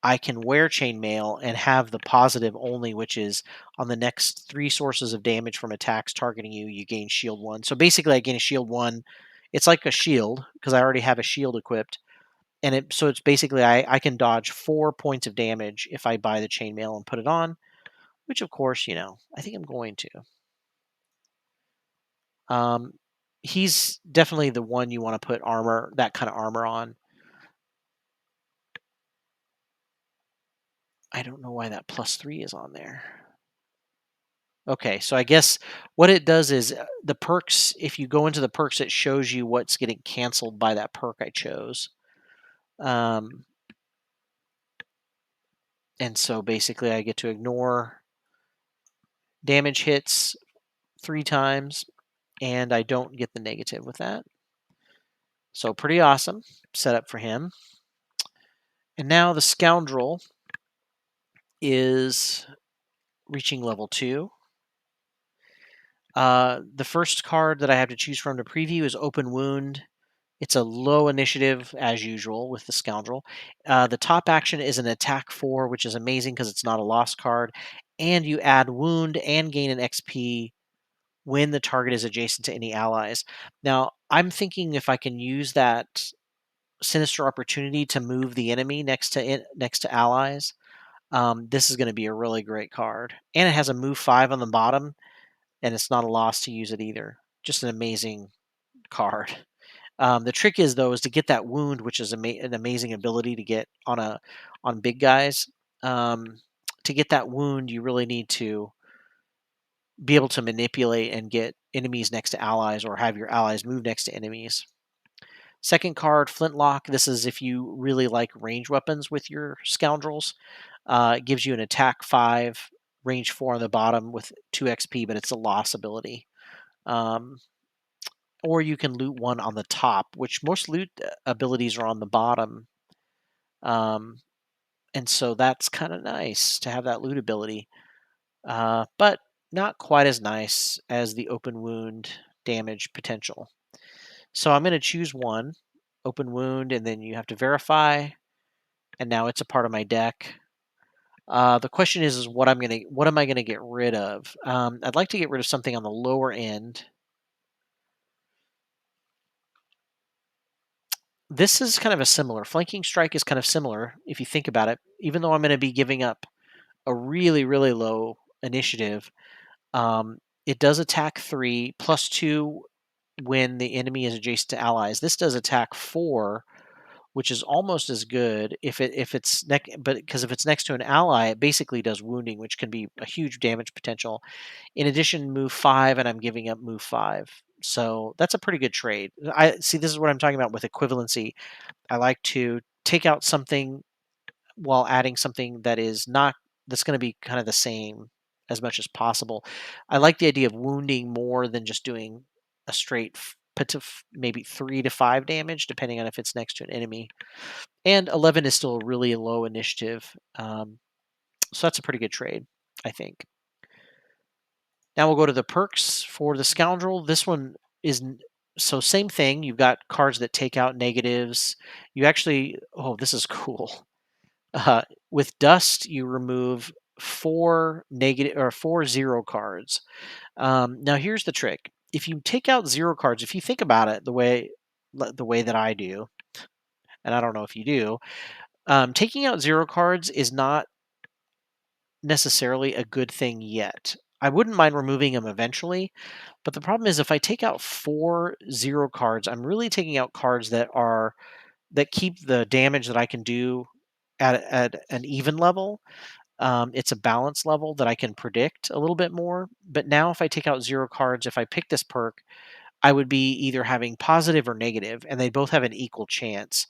I can wear chainmail and have the positive only, which is on the next 3 sources of damage from attacks targeting you, you gain shield 1. So basically, I gain a shield 1. It's like a shield because I already have a shield equipped, and it's basically I can dodge 4 points of damage if I buy the chainmail and put it on, which of course, I think I'm going to. Um, he's definitely the one you want to put that kind of armor on. I don't know why that +3 is on there. Okay, so I guess what it does is the perks, if you go into the perks, it shows you what's getting canceled by that perk I chose. Um, and so basically, I get to ignore damage hits 3 times, and I don't get the negative with that. So pretty awesome setup for him. And now the Scoundrel is reaching level 2. The first card that I have to choose from to preview is Open Wound. It's a low initiative, as usual, with the Scoundrel. The top action is an attack 4, which is amazing because it's not a lost card. And you add Wound and gain an XP when the target is adjacent to any allies. Now, I'm thinking if I can use that Sinister Opportunity to move the enemy next to allies, this is going to be a really great card. And it has a move 5 on the bottom, and it's not a loss to use it either. Just an amazing card. The trick is though is to get that wound, which is an amazing ability to get on big guys. To get that wound, you really need to be able to manipulate and get enemies next to allies, or have your allies move next to enemies. Second card, Flintlock. This is if you really like range weapons with your scoundrels. It gives you an attack 5, range 4 on the bottom with 2 XP, but it's a loss ability. Or you can loot 1 on the top, which most loot abilities are on the bottom. Um, and so that's kind of nice to have that loot ability, but not quite as nice as the open wound damage potential. So I'm going to choose 1, open wound, and then you have to verify, and now it's a part of my deck. The question is what am I gonna get rid of? I'd like to get rid of something on the lower end. This is kind of a similar. Flanking strike is kind of similar if you think about it. Even though I'm going to be giving up a really, really low initiative, it does attack 3 +2 when the enemy is adjacent to allies. This does attack 4, which is almost as good if it's but because if it's next to an ally, it basically does wounding, which can be a huge damage potential. In addition, move 5, and I'm giving up move 5. So that's a pretty good trade. I see. This is what I'm talking about with equivalency. I like to take out something while adding something that is not that's going to be kind of the same as much as possible. I like the idea of wounding more than just doing a straight maybe 3 to 5 damage, depending on if it's next to an enemy. And 11 is still a really low initiative, so that's a pretty good trade, I think. Now we'll go to the perks for the Scoundrel. This one is so same thing. You've got cards that take out negatives. You actually, oh, this is cool. With Dust, you remove 4 0 cards. Now here's the trick: if you take out 0 cards, if you think about it the way that I do, and I don't know if you do, taking out 0 cards is not necessarily a good thing yet. I wouldn't mind removing them eventually, but the problem is if I take out 4 0 cards, I'm really taking out cards that keep the damage that I can do at an even level. It's a balance level that I can predict a little bit more. But now, if I take out 0 cards, if I pick this perk, I would be either having positive or negative, and they both have an equal chance.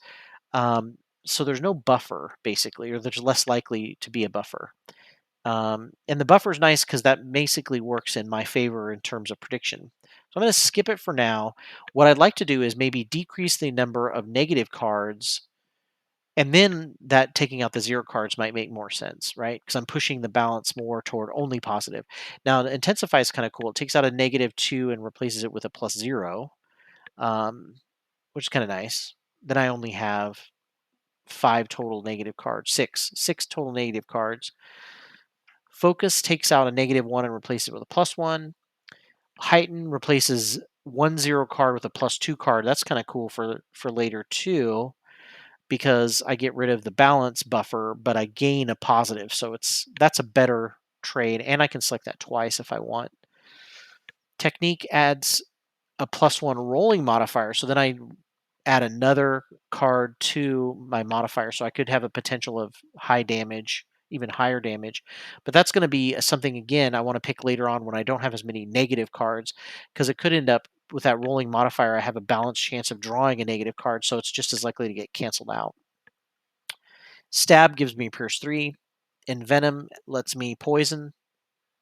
Um, so there's no buffer, basically, or there's less likely to be a buffer. And the buffer is nice because that basically works in my favor in terms of prediction. So I'm going to skip it for now. What I'd like to do is maybe decrease the number of negative cards, and then that taking out the 0 cards might make more sense, right? Because I'm pushing the balance more toward only positive. Now, the Intensify is kind of cool. It takes out a -2 and replaces it with a +0, um, which is kind of nice. Then I only have 5 total negative cards, six total negative cards. Focus takes out a -1 and replaces it with a +1. Heighten replaces 1 0 card with a +2 card. That's kind of cool for later too, because I get rid of the balance buffer, but I gain a positive. So that's a better trade, and I can select that twice if I want. Technique adds a +1 rolling modifier, so then I add another card to my modifier, so I could have a potential of high damage, even higher damage. But that's going to be something again I want to pick later on when I don't have as many negative cards, because it could end up with that rolling modifier. I have a balanced chance of drawing a negative card, so it's just as likely to get canceled out. Stab gives me Pierce 3. Envenom lets me poison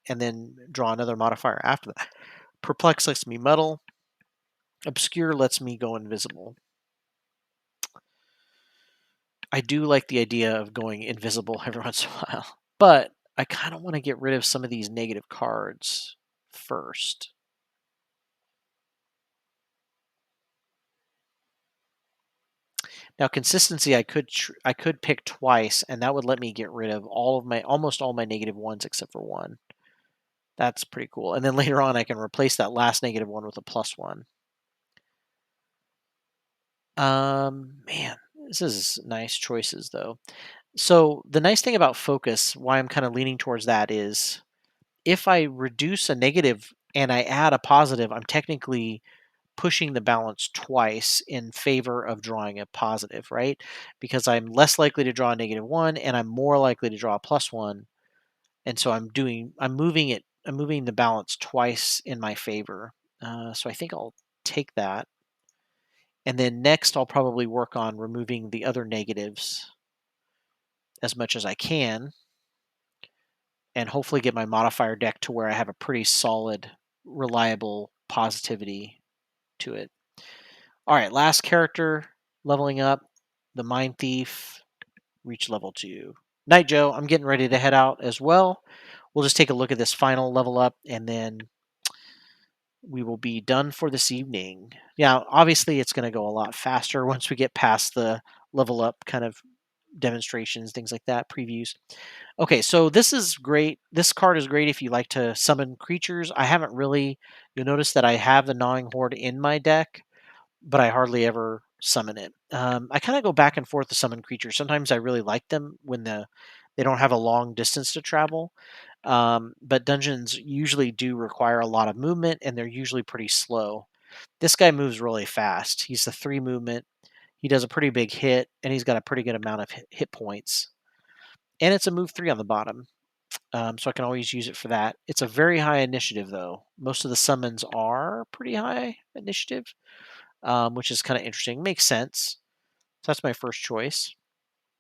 and then draw another modifier after that. Perplex lets me muddle. Obscure lets me go invisible. I do like the idea of going invisible every once in a while, but I kind of want to get rid of some of these negative cards first. Now, consistency, I could pick twice, and that would let me get rid of almost all my -1s except for one. That's pretty cool. And then later on, I can replace that last -1 with a +1. Man, this is nice choices though. So the nice thing about focus, why I'm kind of leaning towards that, is if I reduce a negative and I add a positive, I'm technically pushing the balance twice in favor of drawing a positive, right? Because I'm less likely to draw a -1 and I'm more likely to draw a +1. And so I'm moving the balance twice in my favor. So I think I'll take that. And then next, I'll probably work on removing the other negatives as much as I can, and hopefully get my modifier deck to where I have a pretty solid, reliable positivity to it. All right, last character leveling up, the Mind Thief, reach level 2. Night Joe, I'm getting ready to head out as well. We'll just take a look at this final level up, and then we will be done for this evening. Now, obviously, it's going to go a lot faster once we get past the level up kind of demonstrations, things like that, previews. Okay, so this is great. This card is great if you like to summon creatures. I haven't really, you'll notice that I have the Gnawing Horde in my deck, but I hardly ever summon it. I kind of go back and forth to summon creatures. Sometimes I really like them when they don't have a long distance to travel. But dungeons usually do require a lot of movement, and they're usually pretty slow. This guy moves really fast. He's the 3 movement. He does a pretty big hit, and he's got a pretty good amount of hit points. And it's a move 3 on the bottom, so I can always use it for that. It's a very high initiative, though. Most of the summons are pretty high initiative, which is kind of interesting. Makes sense. So that's my first choice.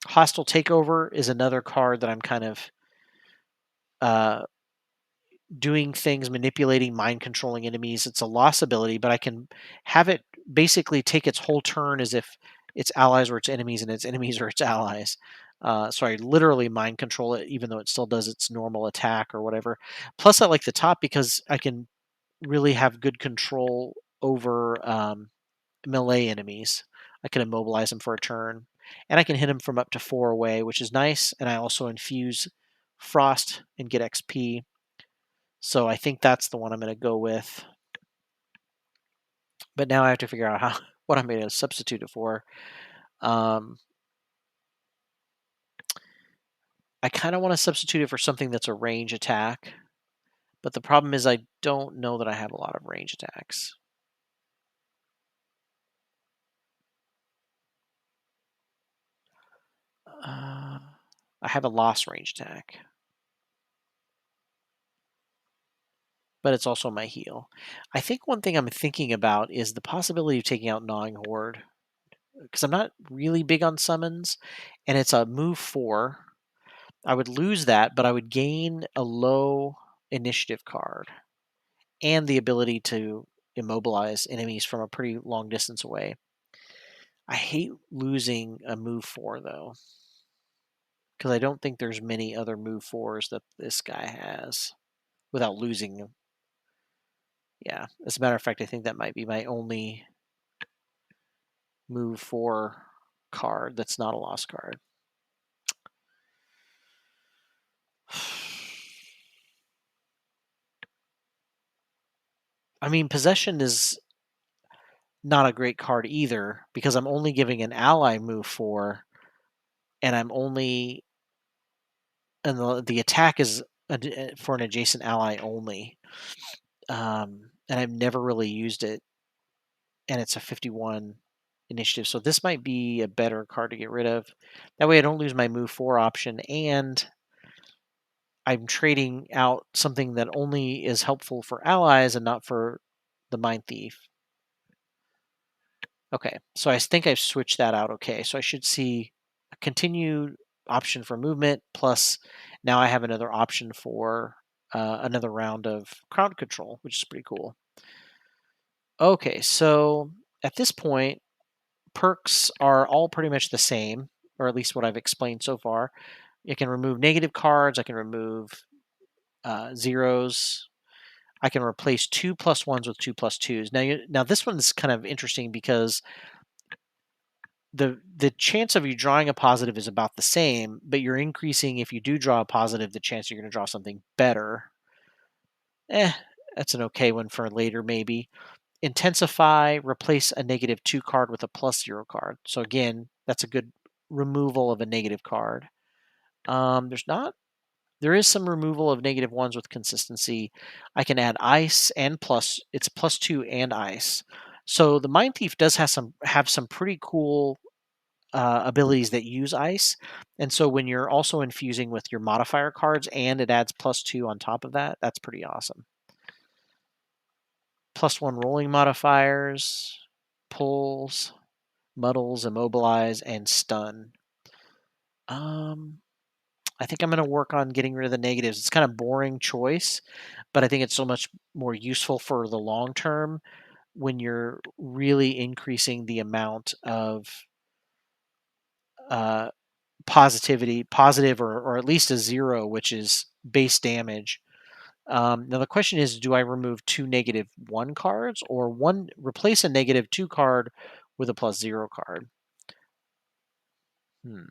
Hostile Takeover is another card that I'm kind of uh, doing things, manipulating, mind controlling enemies. It's a loss ability, but I can have it basically take its whole turn as if its allies were its enemies and its enemies are its allies. So I literally mind control it, even though it still does its normal attack or whatever. Plus, I like the top because I can really have good control over melee enemies. I can immobilize them for a turn, and I can hit them from up to 4 away, which is nice. And I also infuse frost and get XP. So I think that's the one I'm going to go with. But now I have to figure out how what I'm going to substitute it for. Um, I kind of want to substitute it for something that's a range attack, but the problem is I don't know that I have a lot of range attacks. I have a loss range attack, but it's also my heal. I think one thing I'm thinking about is the possibility of taking out Gnawing Horde, because I'm not really big on summons, and it's a move 4. I would lose that, but I would gain a low initiative card and the ability to immobilize enemies from a pretty long distance away. I hate losing a move 4 though, because I don't think there's many other move 4s that this guy has without losing them. Yeah, as a matter of fact, I think that might be my only move 4 card that's not a lost card. I mean, possession is not a great card either because I'm only giving an ally move 4, and I'm only and the attack is for an adjacent ally only. And I've never really used it, and it's a 51 initiative, so this might be a better card to get rid of. That way I don't lose my move 4 option, and I'm trading out something that only is helpful for allies and not for the Mind Thief. Okay, so I think I've switched that out okay. So I should see a continued option for movement, plus now I have another option for another round of crowd control, which is pretty cool. Okay, so at this point, perks are all pretty much the same, or at least what I've explained so far. I can remove negative cards, I can remove zeros, I can replace 2+1s with 2+2s. Now this one's kind of interesting because the chance of you drawing a positive is about the same, but you're increasing if you do draw a positive, the chance you're going to draw something better. That's an okay one for later, maybe. Intensify, replace a -2 card with a +0 card. So again, that's a good removal of a negative card. There's not. There is some removal of -1s with consistency. I can add ice and plus. It's +2 and ice. So the Mind Thief does have some pretty cool abilities that use ice. And so when you're also infusing with your modifier cards and it adds +2 on top of that, that's pretty awesome. +1 rolling modifiers, pulls, muddles, immobilize, and stun. I think I'm going to work on getting rid of the negatives. It's kind of boring choice, but I think it's so much more useful for the long term when you're really increasing the amount of uh, positive, or at least a 0, which is base damage. Now the question is, do I remove 2 -1 cards or replace a -2 card with a +0 card? Hmm.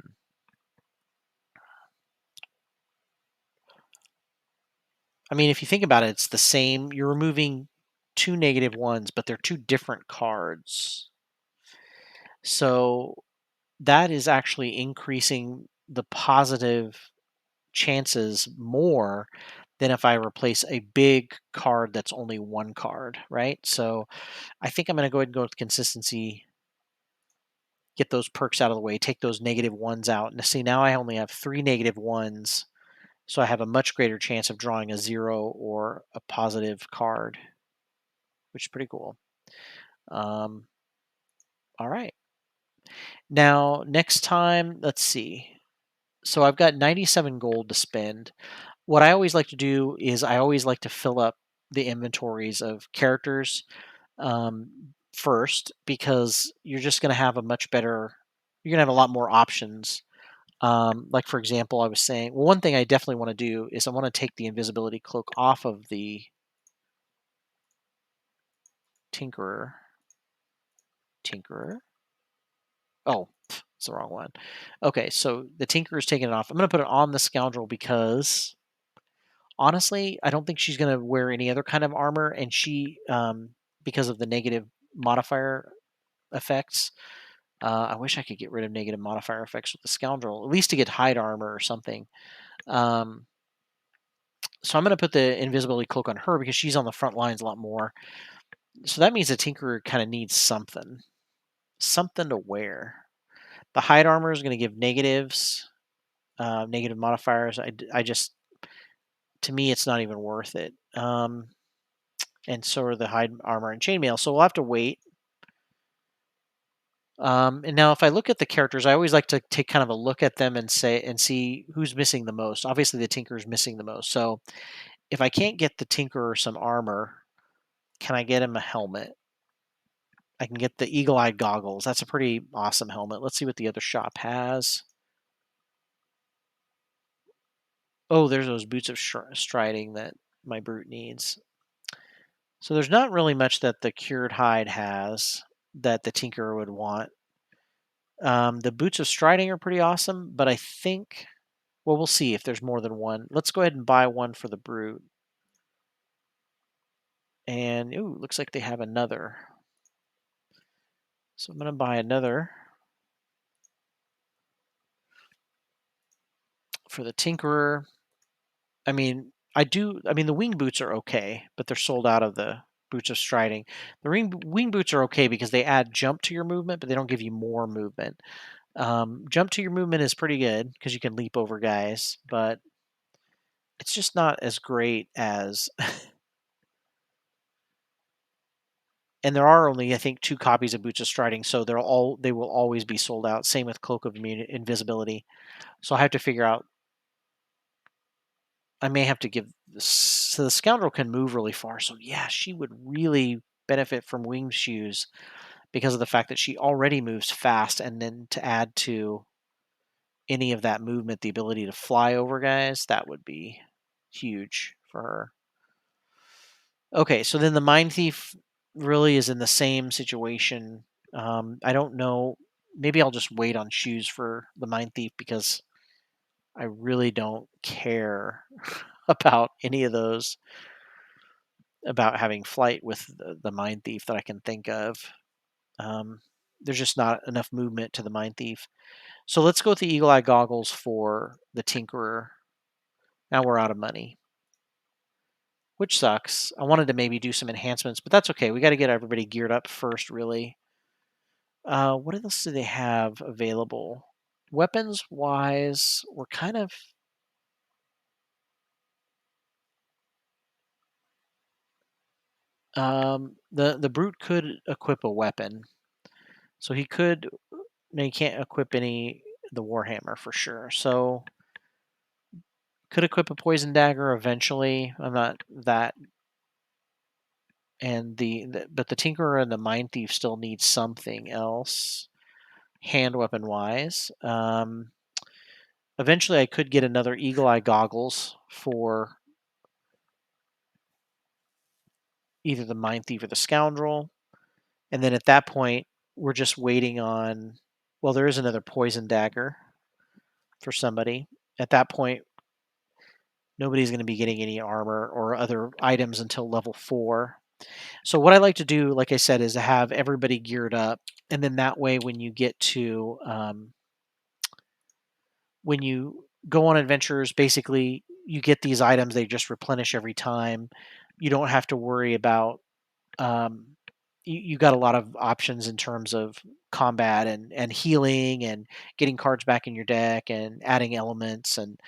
I mean, if you think about it, it's the same. You're removing 2 -1s, but they're 2 different cards. So that is actually increasing the positive chances more than if I replace a big card that's only 1 card, right? So I think I'm going to go ahead and go with consistency, get those perks out of the way, take those -1s out. And see, now I only have 3 -1s, so I have a much greater chance of drawing a 0 or a positive card, which is pretty cool. Um, all right. Now, next time, let's see. So I've got 97 gold to spend. What I always like to do is I always like to fill up the inventories of characters first, because you're just going to have a much better, you're going to have a lot more options. Like, for example, I was saying, well, one thing I definitely want to do is I want to take the invisibility cloak off of the Tinkerer. Tinkerer. Oh, it's the wrong one. Okay, so the Tinkerer's taking it off. I'm going to put it on the Scoundrel because honestly, I don't think she's going to wear any other kind of armor, and because of the negative modifier effects. I wish I could get rid of negative modifier effects with the Scoundrel, at least to get hide armor or something. Um, so I'm going to put the invisibility cloak on her because she's on the front lines a lot more. So that means the Tinkerer kind of needs something to wear. The hide armor is going to give negatives, negative modifiers. I just, to me, it's not even worth it. And so are the hide armor and chainmail. So we'll have to wait. And now, if I look at the characters, I always like to take kind of a look at them and see who's missing the most. Obviously, the Tinker's missing the most. So if I can't get the Tinkerer some armor, can I get him a helmet? I can get the eagle-eyed goggles. That's a pretty awesome helmet. Let's see what the other shop has. Oh, there's those boots of striding that my brute needs. So there's not really much that the cured hide has that the Tinkerer would want. The boots of striding are pretty awesome, but I think, well, we'll see if there's more than one. Let's go ahead and buy one for the brute. And, ooh, looks like they have another. So I'm going to buy another for the Tinkerer. The wing boots are okay, but they're sold out of the boots of striding. The wing boots are okay because they add jump to your movement, but they don't give you more movement. Jump to your movement is pretty good because you can leap over guys, but it's just not as great as. And there are only, I think, 2 copies of Boots of Striding, so they will always be sold out. Same with Cloak of Invisibility. So I have to figure out. I may have to give. So the Scoundrel can move really far. So yeah, she would really benefit from winged shoes because of the fact that she already moves fast, and then to add to any of that movement, the ability to fly over guys, that would be huge for her. Okay, so then the Mind Thief really is in the same situation. I don't know. Maybe I'll just wait on shoes for the Mind Thief because I really don't care about any of those, about having flight with the Mind Thief that I can think of. Um, there's just not enough movement to the Mind Thief. So let's go with the Eagle Eye Goggles for the Tinkerer. Now we're out of money, which sucks. I wanted to maybe do some enhancements, but that's okay. We got to get everybody geared up first, really. What else do they have available? Weapons wise, we're kind of. The brute could equip a weapon, so he could. No, he can't equip any the warhammer for sure. So could equip a poison dagger eventually. I'm not that. And but the tinkerer and the mind thief still need something else, hand weapon wise. Eventually, I could get another eagle eye goggles for either the mind thief or the scoundrel. And then at that point, we're just waiting on. Well, there is another poison dagger for somebody. At that point, nobody's going to be getting any armor or other items until level 4. So what I like to do, like I said, is to have everybody geared up, and then that way, when you get to when you go on adventures, basically you get these items; they just replenish every time. You don't have to worry about um, you got a lot of options in terms of combat and healing and getting cards back in your deck and adding elements and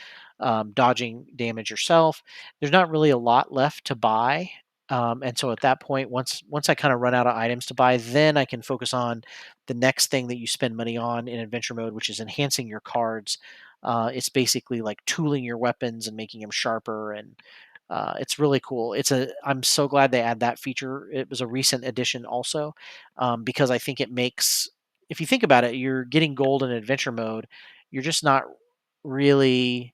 dodging damage yourself. There's not really a lot left to buy. And so at that point, once I kind of run out of items to buy, then I can focus on the next thing that you spend money on in adventure mode, which is enhancing your cards. It's basically like tooling your weapons and making them sharper, and it's really cool. I'm so glad they add that feature. It was a recent addition also, because I think it makes, if you think about it, you're getting gold in adventure mode. You're just not really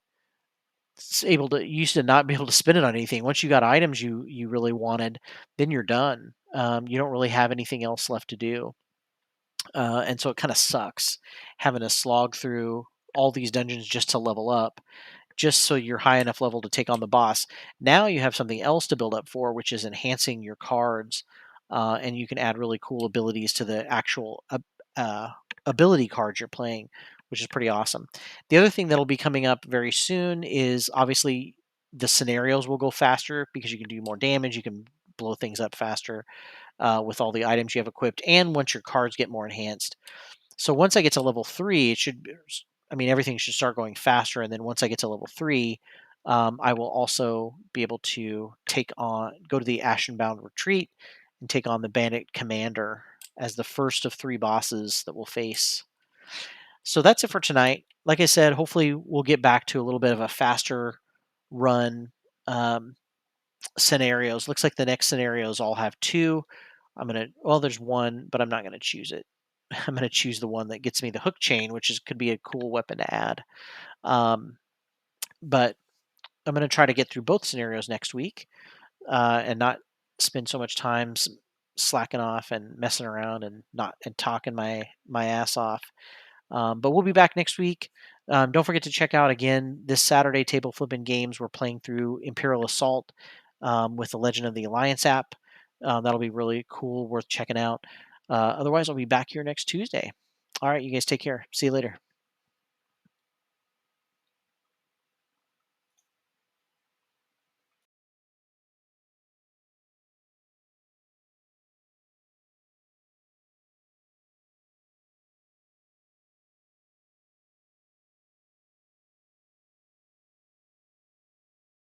able to, you used to not be able to spend it on anything. Once you got items you really wanted, then you're done. You don't really have anything else left to do, and so it kind of sucks having to slog through all these dungeons just to level up, just so you're high enough level to take on the boss. Now you have something else to build up for, which is enhancing your cards, and you can add really cool abilities to the actual uh, ability cards you're playing, which is pretty awesome. The other thing that'll be coming up very soon is obviously the scenarios will go faster because you can do more damage, you can blow things up faster with all the items you have equipped, and once your cards get more enhanced. So once I get to level 3, it should I mean, everything should start going faster, and then once I get to level 3, I will also be able to go to the Ashenbound Retreat and take on the Bandit Commander as the first of 3 bosses that we'll face. So that's it for tonight. Like I said, hopefully we'll get back to a little bit of a faster run scenarios. Looks like the next scenarios all have 2. Well, there's 1, but I'm not gonna choose it. I'm gonna choose the one that gets me the hook chain, which could be a cool weapon to add. Um, but I'm gonna try to get through both scenarios next week, and not spend so much time slacking off and messing around and not and talking my ass off. But we'll be back next week. Don't forget to check out again this Saturday table flipping games. We're playing through Imperial Assault with the Legend of the Alliance app. That'll be really cool, worth checking out. Otherwise, I'll be back here next Tuesday. All right, you guys take care. See you later.